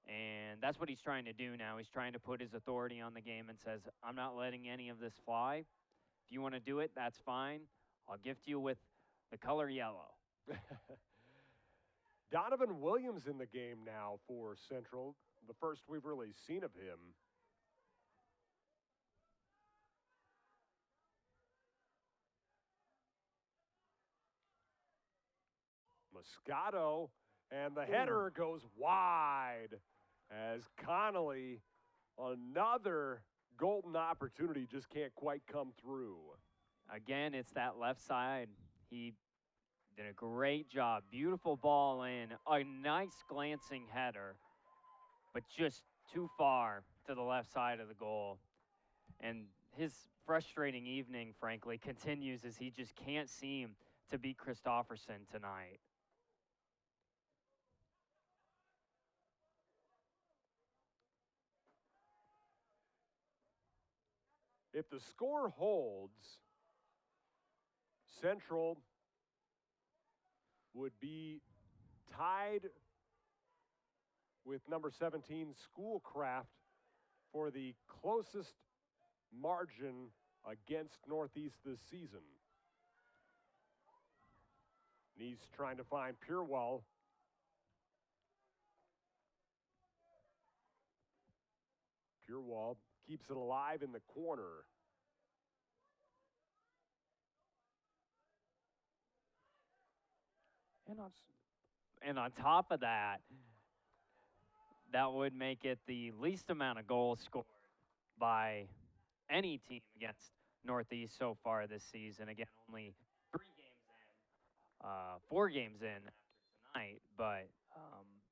And that's what he's trying to do now. He's trying to put his authority on the game and says, I'm not letting any of this fly. If you want to do it, that's fine. I'll gift you with the color yellow. Donovan Williams in the game now for Central, the first we've really seen of him. Moscato, and the header goes wide as Connolly, another golden opportunity, just can't quite come through. Again, it's that left side. He did a great job. Beautiful ball in. A nice glancing header, but just too far to the left side of the goal. And his frustrating evening, frankly, continues as he just can't seem to beat Christofferson tonight. If the score holds, Central would be tied with number 17, Schoolcraft, for the closest margin against Northeast this season. Nice trying to find Purewell. Purewell keeps it alive in the corner. And on top of that, that would make it the least amount of goals scored by any team against Northeast so far this season. Again, only 4 games in after tonight, but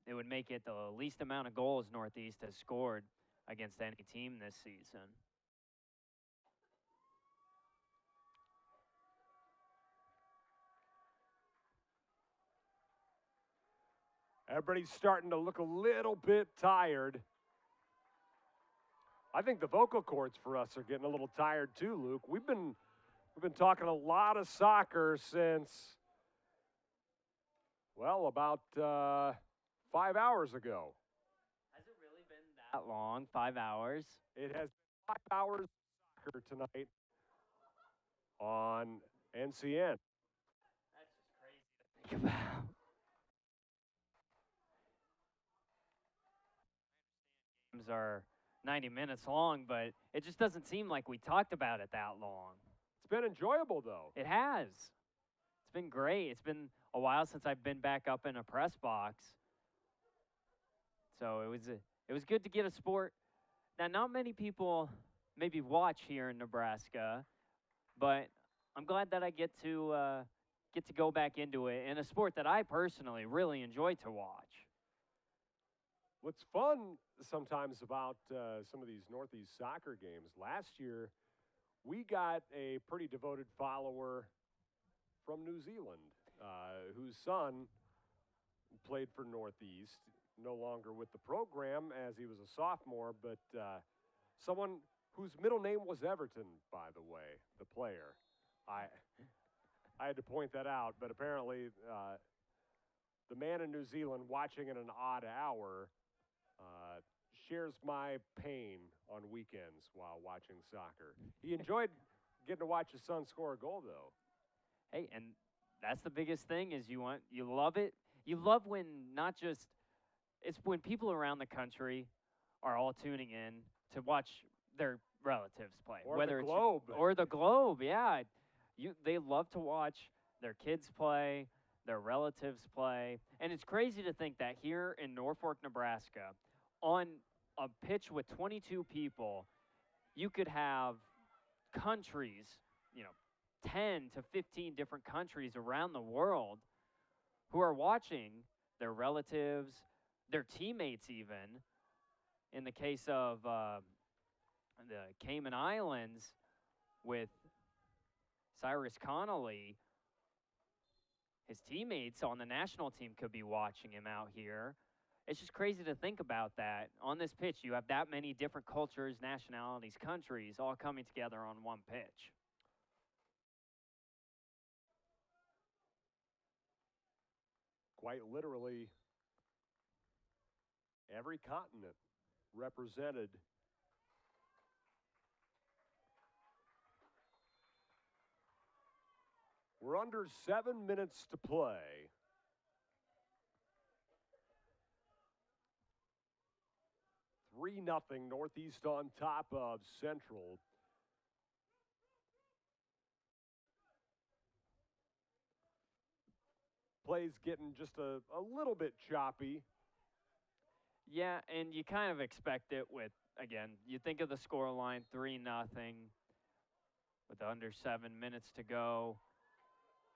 it would make it the least amount of goals Northeast has scored against any team this season. Everybody's starting to look a little bit tired. I think the vocal cords for us are getting a little tired too, Luke. We've been talking a lot of soccer since, well, about 5 hours ago. Has it really been that long? 5 hours? It has been 5 hours of soccer tonight on NCN. That's just crazy to think about. Games are 90 minutes long, but it just doesn't seem like we talked about it that long. It's been enjoyable, though. It has. It's been great. It's been a while since I've been back up in a press box. So it was good to get a sport that not many people maybe watch here in Nebraska, but I'm glad that I get to go back into it in a sport that I personally really enjoy to watch. What's fun sometimes about some of these Northeast soccer games, last year we got a pretty devoted follower from New Zealand whose son played for Northeast, no longer with the program as he was a sophomore, but someone whose middle name was Everton, by the way, the player. I had to point that out, but apparently the man in New Zealand watching at an odd hour shares my pain on weekends while watching soccer. He enjoyed getting to watch his son score a goal, though. Hey, and that's the biggest thing is you love it. You love when not just it's when people around the country are all tuning in to watch their relatives play, Or whether the Globe. or the Globe. Yeah, they love to watch their kids play, their relatives play, and it's crazy to think that here in Norfolk, Nebraska, on a pitch with 22 people, you could have countries, 10 to 15 different countries around the world who are watching their relatives, their teammates even. In the case of the Cayman Islands with Cyrus Connolly, his teammates on the national team could be watching him out here. It's just crazy to think about that. On this pitch, you have that many different cultures, nationalities, countries all coming together on one pitch. Quite literally, every continent represented. We're under 7 minutes to play. Three nothing Northeast on top of Central. Play's getting just a little bit choppy. Yeah, and you kind of expect it with, again, you think of the score line 3-0 with under 7 minutes to go.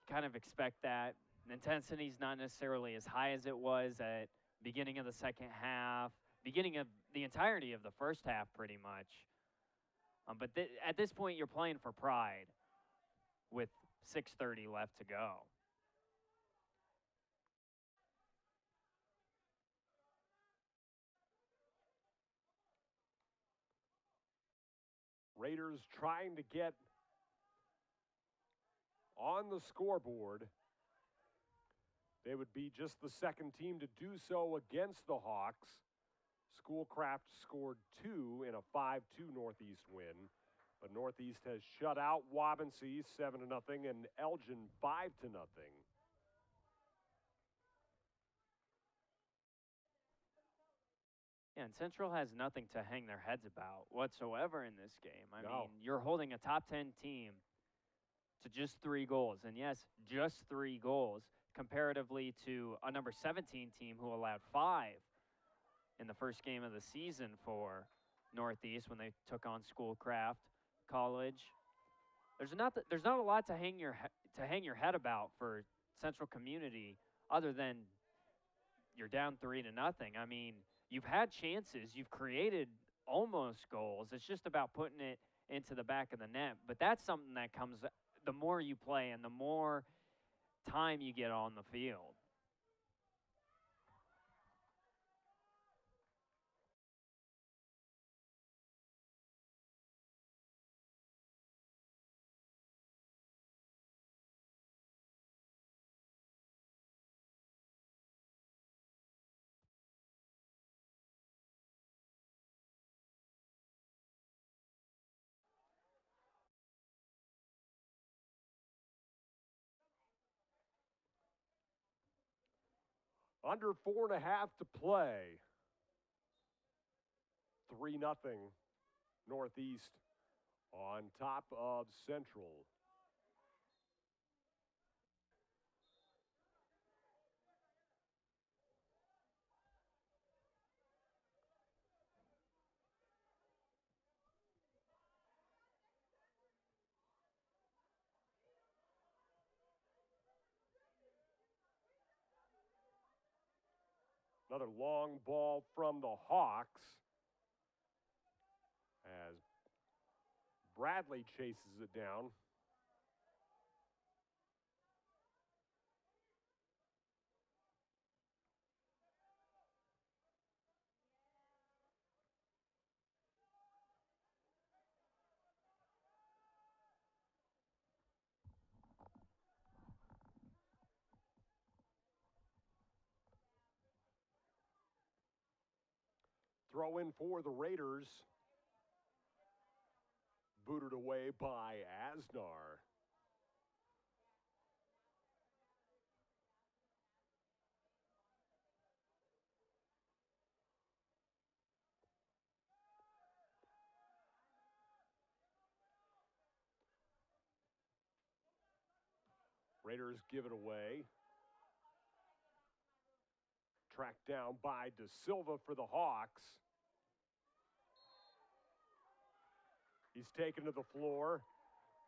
You kind of expect that. The intensity's not necessarily as high as it was at beginning of the second half, beginning of the entirety of the first half pretty much. But at this point, you're playing for pride with 6:30 left to go. Raiders trying to get on the scoreboard. They would be just the second team to do so against the Hawks. Schoolcraft scored 2 in a 5-2 Northeast win, but Northeast has shut out Waubonsee 7-0 and Elgin 5-0. Yeah, and Central has nothing to hang their heads about whatsoever in this game. I No. mean, you're holding a top 10 team to just 3 goals. And yes, just 3 goals comparatively to a number 17 team who allowed 5 in the first game of the season for Northeast when they took on Schoolcraft College. There's not a lot to hang your head about for Central Community other than you're down 3-0. I mean, you've had chances, you've created almost goals. It's just about putting it into the back of the net. But that's something that comes the more you play and the more time you get on the field. Under 4.5 to play. 3-0 Northeast on top of Central. Another long ball from the Hawks as Bradley chases it down. Throw in for the Raiders. Booted away by Asnar. Raiders give it away. Tracked down by De Silva for the Hawks. He's taken to the floor,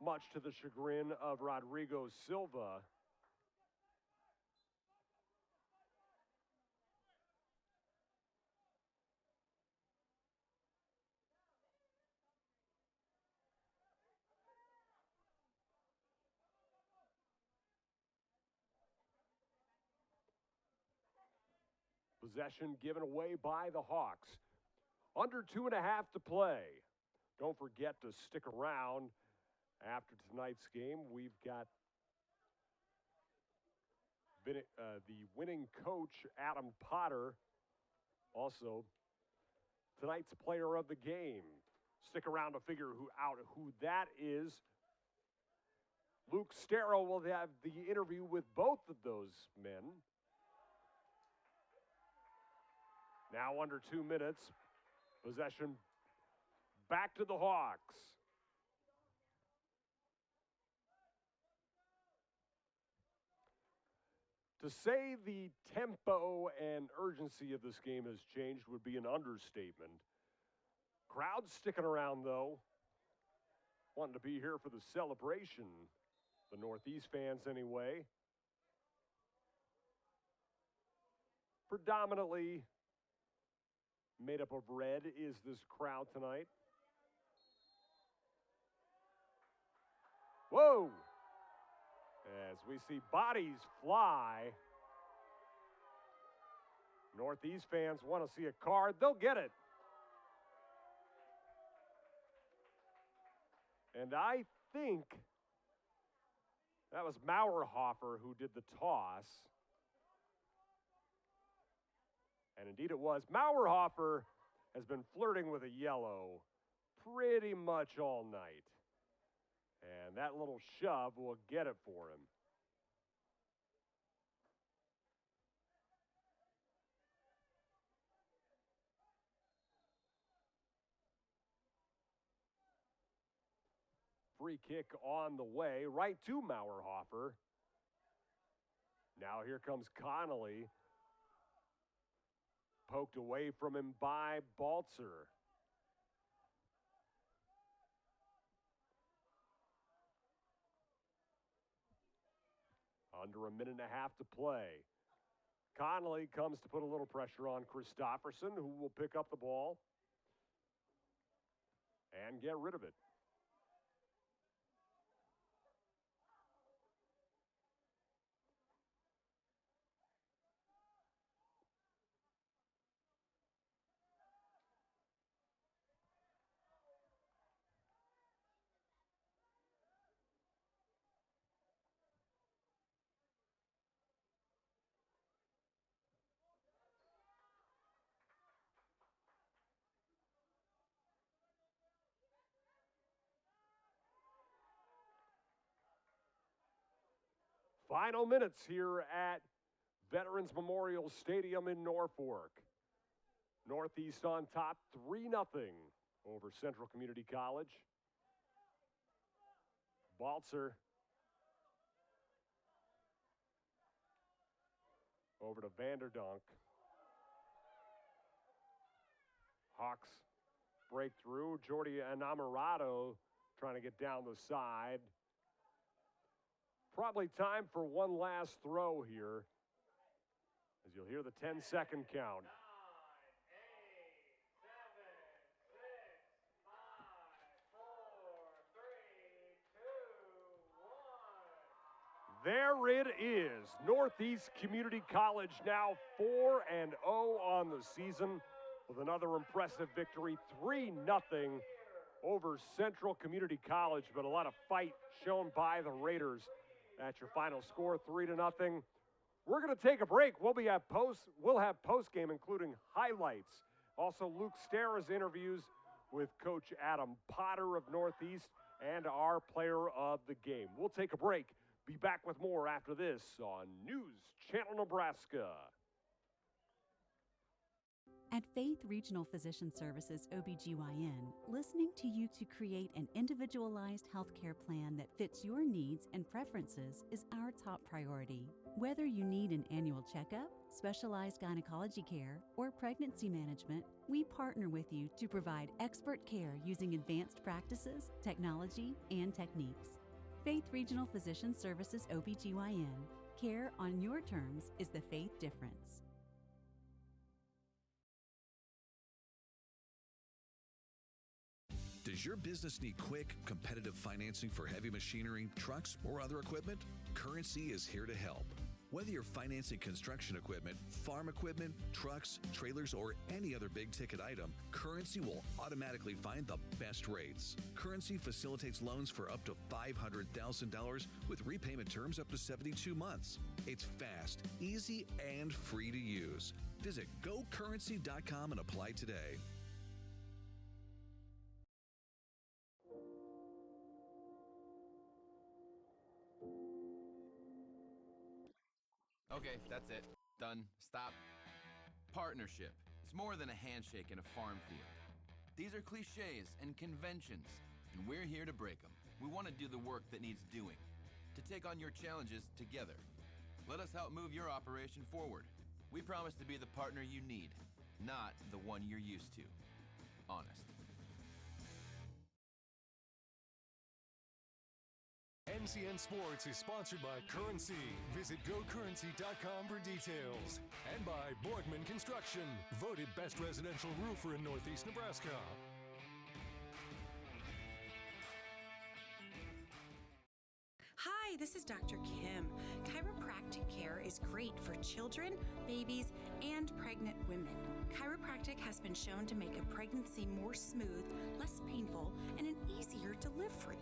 much to the chagrin of Rodrigo Silva. Possession given away by the Hawks. Under 2.5 to play. Don't forget to stick around after tonight's game. We've got the winning coach, Adam Potter, also tonight's player of the game. Stick around to figure out who that is. Luke Stero will have the interview with both of those men. Now under 2 minutes. Possession back to the Hawks. To say the tempo and urgency of this game has changed would be an understatement. Crowd sticking around, though. Wanting to be here for the celebration. The Northeast fans, anyway. Predominantly made up of red is this crowd tonight. Whoa! As we see bodies fly. Northeast fans want to see a card. They'll get it. And I think that was Mauerhofer who did the toss. And indeed it was. Mauerhofer has been flirting with a yellow pretty much all night. And that little shove will get it for him. Free kick on the way, right to Mauerhofer. Now here comes Connolly. Poked away from him by Baltzer. Under 1.5 minutes to play. Connolly comes to put a little pressure on Christofferson, who will pick up the ball and get rid of it. Final minutes here at Veterans Memorial Stadium in Norfolk. Northeast on top, 3-0 over Central Community College. Baltzer over to Vanderdonk. Hawks break through. Jordi Enamorado trying to get down the side. Probably time for one last throw here. as you'll hear the 10-second count. There it is. Northeast Community College now 4-0 on the season with another impressive victory, 3-0 over Central Community College, but a lot of fight shown by the Raiders. That's your final score, 3-0. We're going to take a break. We'll have post-game, including highlights. Also, Luke Stara's interviews with Coach Adam Potter of Northeast and our player of the game. We'll take a break. Be back with more after this on News Channel Nebraska. At Faith Regional Physician Services OBGYN, listening to you to create an individualized healthcare plan that fits your needs and preferences is our top priority. Whether you need an annual checkup, specialized gynecology care, or pregnancy management, we partner with you to provide expert care using advanced practices, technology, and techniques. Faith Regional Physician Services OBGYN. Care on your terms is the Faith difference. Does your business need quick, competitive financing for heavy machinery, trucks, or other equipment? Currency is here to help. Whether you're financing construction equipment, farm equipment, trucks, trailers, or any other big-ticket item, Currency will automatically find the best rates. Currency facilitates loans for up to $500,000 with repayment terms up to 72 months. It's fast, easy, and free to use. Visit gocurrency.com and apply today. Okay, that's it. Done. Stop. Partnership. It's more than a handshake in a farm field. These are cliches and conventions, and we're here to break them. We want to do the work that needs doing, to take on your challenges together. Let us help move your operation forward. We promise to be the partner you need, not the one you're used to. Honest. NCN Sports is sponsored by Currency. Visit gocurrency.com for details. And by Borgman Construction, voted best residential roofer in Northeast Nebraska. Hi, this is Dr. Kim. Chiropractic care is great for children, babies, and pregnant women. Chiropractic has been shown to make a pregnancy more smooth, less painful, and an easier delivery.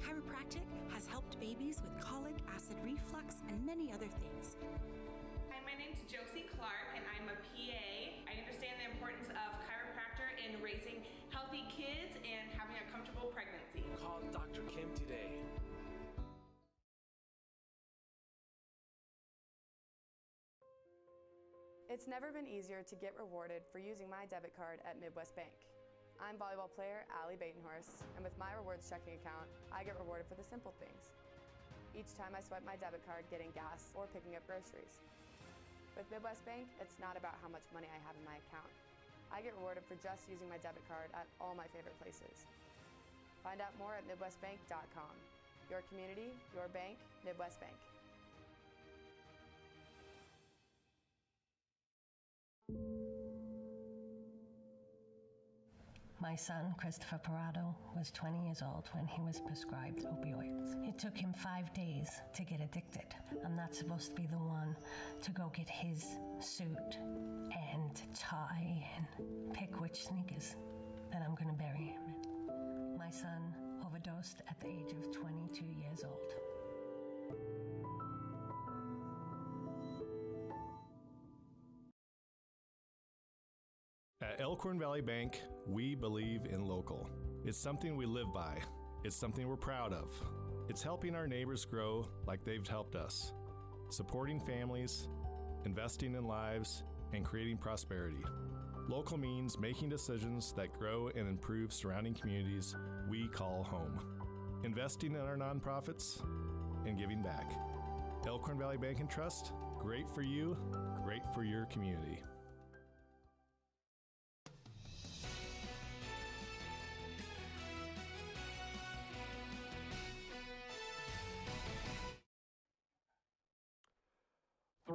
Chiropractic has helped babies with colic, acid reflux, and many other things. Hi, my name's Josie Clark, and I'm a PA. I understand the importance of chiropractor in raising healthy kids and having a comfortable pregnancy. Call Dr. Kim today. It's never been easier to get rewarded for using my debit card at Midwest Bank. I'm volleyball player Allie Badenhorst, and with my rewards checking account, I get rewarded for the simple things. Each time I swipe my debit card getting gas or picking up groceries. With Midwest Bank, it's not about how much money I have in my account. I get rewarded for just using my debit card at all my favorite places. Find out more at MidwestBank.com. Your community, your bank, Midwest Bank. My son, Christopher Parado, was 20 years old when he was prescribed opioids. It took him 5 days to get addicted. I'm not supposed to be the one to go get his suit and tie and pick which sneakers that I'm going to bury him in. My son overdosed at the age of 22 years old. At Elkhorn Valley Bank, we believe in local. It's something we live by. It's something we're proud of. It's helping our neighbors grow like they've helped us, supporting families, investing in lives, and creating prosperity. Local means making decisions that grow and improve surrounding communities we call home. Investing in our nonprofits and giving back. Elkhorn Valley Bank and Trust, great for you, great for your community.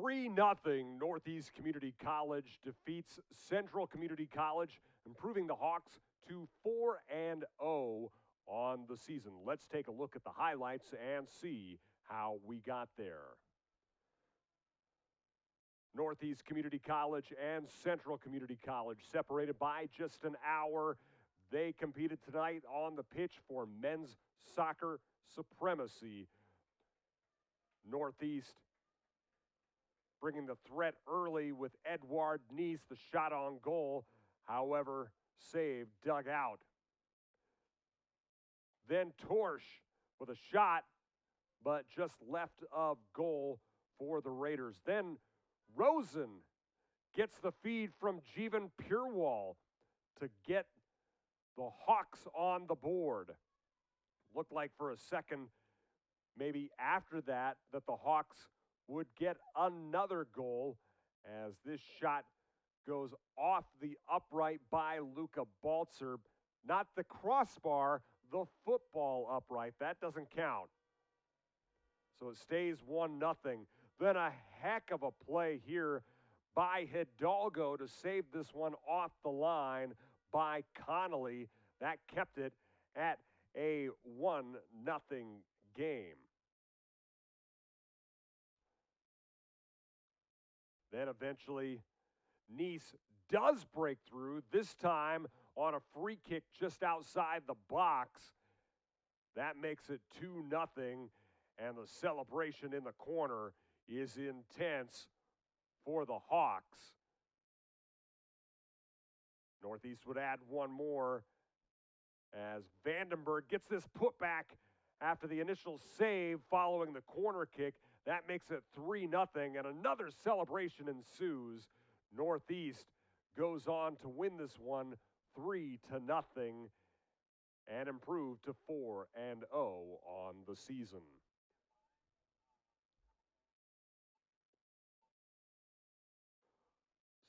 3-0, Northeast Community College defeats Central Community College, improving the Hawks to 4-0 on the season. Let's take a look at the highlights and see how we got there. Northeast Community College and Central Community College separated by just an hour. They competed tonight on the pitch for men's soccer supremacy. Northeast bringing the threat early with Edward Neese, the shot on goal. However, saved, dug out. Then Torsch with a shot, but just left of goal for the Raiders. Then Rosen gets the feed from Jeevan Purewal to get the Hawks on the board. Looked like for a second, maybe after that the Hawks would get another goal as this shot goes off the upright by Luca Baltzer. Not the crossbar, the football upright. That doesn't count. So it stays 1-0. Then a heck of a play here by Hidalgo to save this one off the line by Connolly. That kept it at a 1-0 game. Then eventually, Neese does break through, this time on a free kick just outside the box. That makes it 2-0, and the celebration in the corner is intense for the Hawks. Northeast would add one more as Vandenberg gets this putback after the initial save following the corner kick. That makes it 3-0, and another celebration ensues. Northeast goes on to win this one 3-0 and improve to 4-0 on the season.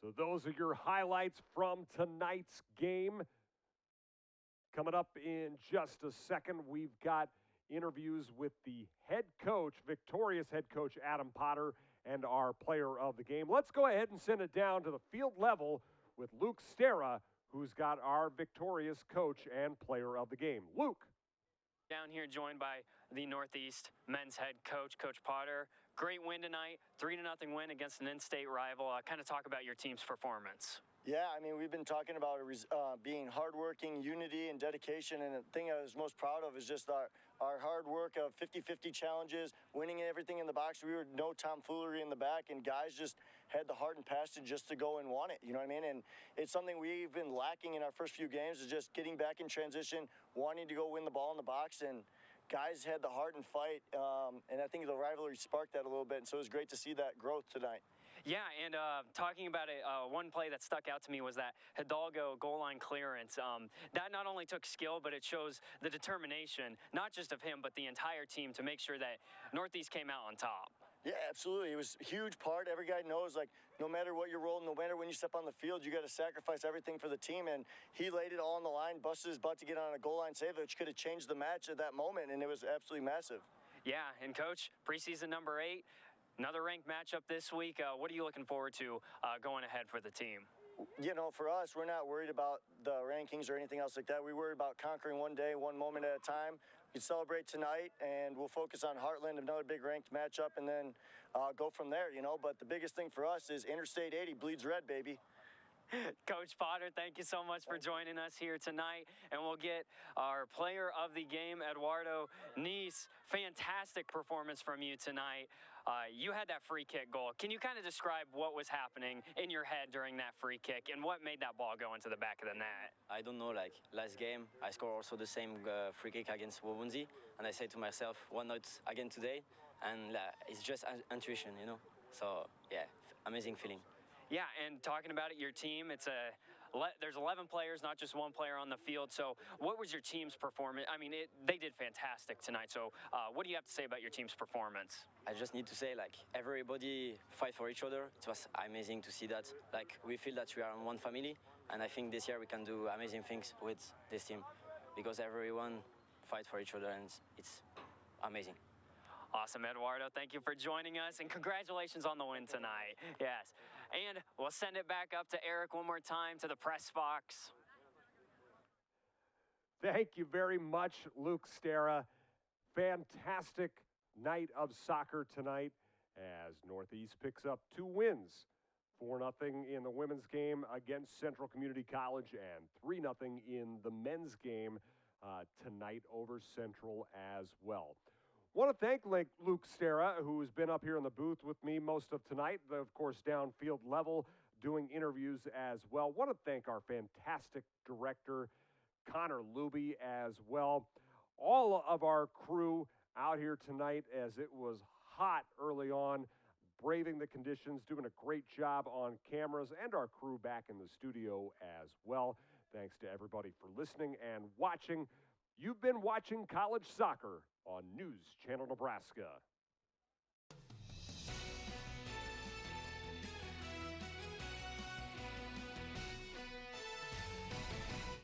So those are your highlights from tonight's game. Coming up in just a second, we've got interviews with the head coach, victorious head coach Adam Potter, and our player of the game. Let's go ahead and send it down to the field level with Luke Stera, who's got our victorious coach and player of the game. Luke. Down here joined by the Northeast men's head coach, Coach Potter. Great win tonight, 3-0 win against an in-state rival. Kind of talk about your team's performance. Yeah, I mean, we've been talking about being hardworking, unity, and dedication, and the thing I was most proud of is just our hard work of 50-50 challenges, winning everything in the box. We were no tomfoolery in the back, and guys just had the heart and passion just to go and want it, you know what I mean? And it's something we've been lacking in our first few games, is just getting back in transition, wanting to go win the ball in the box, and guys had the heart and fight, and I think the rivalry sparked that a little bit, and so it was great to see that growth tonight. Yeah, and talking about it, one play that stuck out to me was that Hidalgo goal line clearance. That not only took skill, but it shows the determination, not just of him, but the entire team to make sure that Northeast came out on top. Yeah, absolutely. It was a huge part. Every guy knows, like, no matter what your role, no matter when you step on the field, you got to sacrifice everything for the team. And he laid it all on the line, busted his butt to get on a goal line save, which could have changed the match at that moment, and it was absolutely massive. Yeah, and Coach, preseason number 8, another ranked matchup this week. What are you looking forward to going ahead for the team? You know, for us, we're not worried about the rankings or anything else like that. We worry about conquering one day, one moment at a time. We celebrate tonight, and we'll focus on Heartland, another big ranked matchup, and then go from there, you know. But the biggest thing for us is Interstate 80 bleeds red, baby. Coach Potter, thank you so much for joining us here tonight. And we'll get our player of the game, Eduardo Neese. Fantastic performance from you tonight. You had that free kick goal. Can you kind of describe what was happening in your head during that free kick and what made that ball go into the back of the net? I don't know, like last game, I scored also the same free kick against Wabunzi, and I said to myself, why not again today? And it's just intuition, you know? So, yeah, amazing feeling. Yeah, and talking about it, your team, there's 11 players, not just one player on the field. So what was your team's performance? I mean, they did fantastic tonight. So what do you have to say about your team's performance? I just need to say, like, everybody fight for each other. It was amazing to see that. Like, we feel that we are one family, and I think this year we can do amazing things with this team because everyone fight for each other, and it's amazing. Awesome, Eduardo. Thank you for joining us, and congratulations on the win tonight. Yes. And we'll send it back up to Eric one more time to the press box. Thank you very much, Luke Stera. Fantastic night of soccer tonight as Northeast picks up 2 wins. 4-0 in the women's game against Central Community College and 3-0 in the men's game tonight over Central as well. Want to thank Luke Stera, who's been up here in the booth with me most of tonight, of course, downfield level, doing interviews as well. Want to thank our fantastic director, Connor Luby, as well. All of our crew out here tonight as it was hot early on, braving the conditions, doing a great job on cameras, and our crew back in the studio as well. Thanks to everybody for listening and watching. You've been watching college soccer on News Channel Nebraska.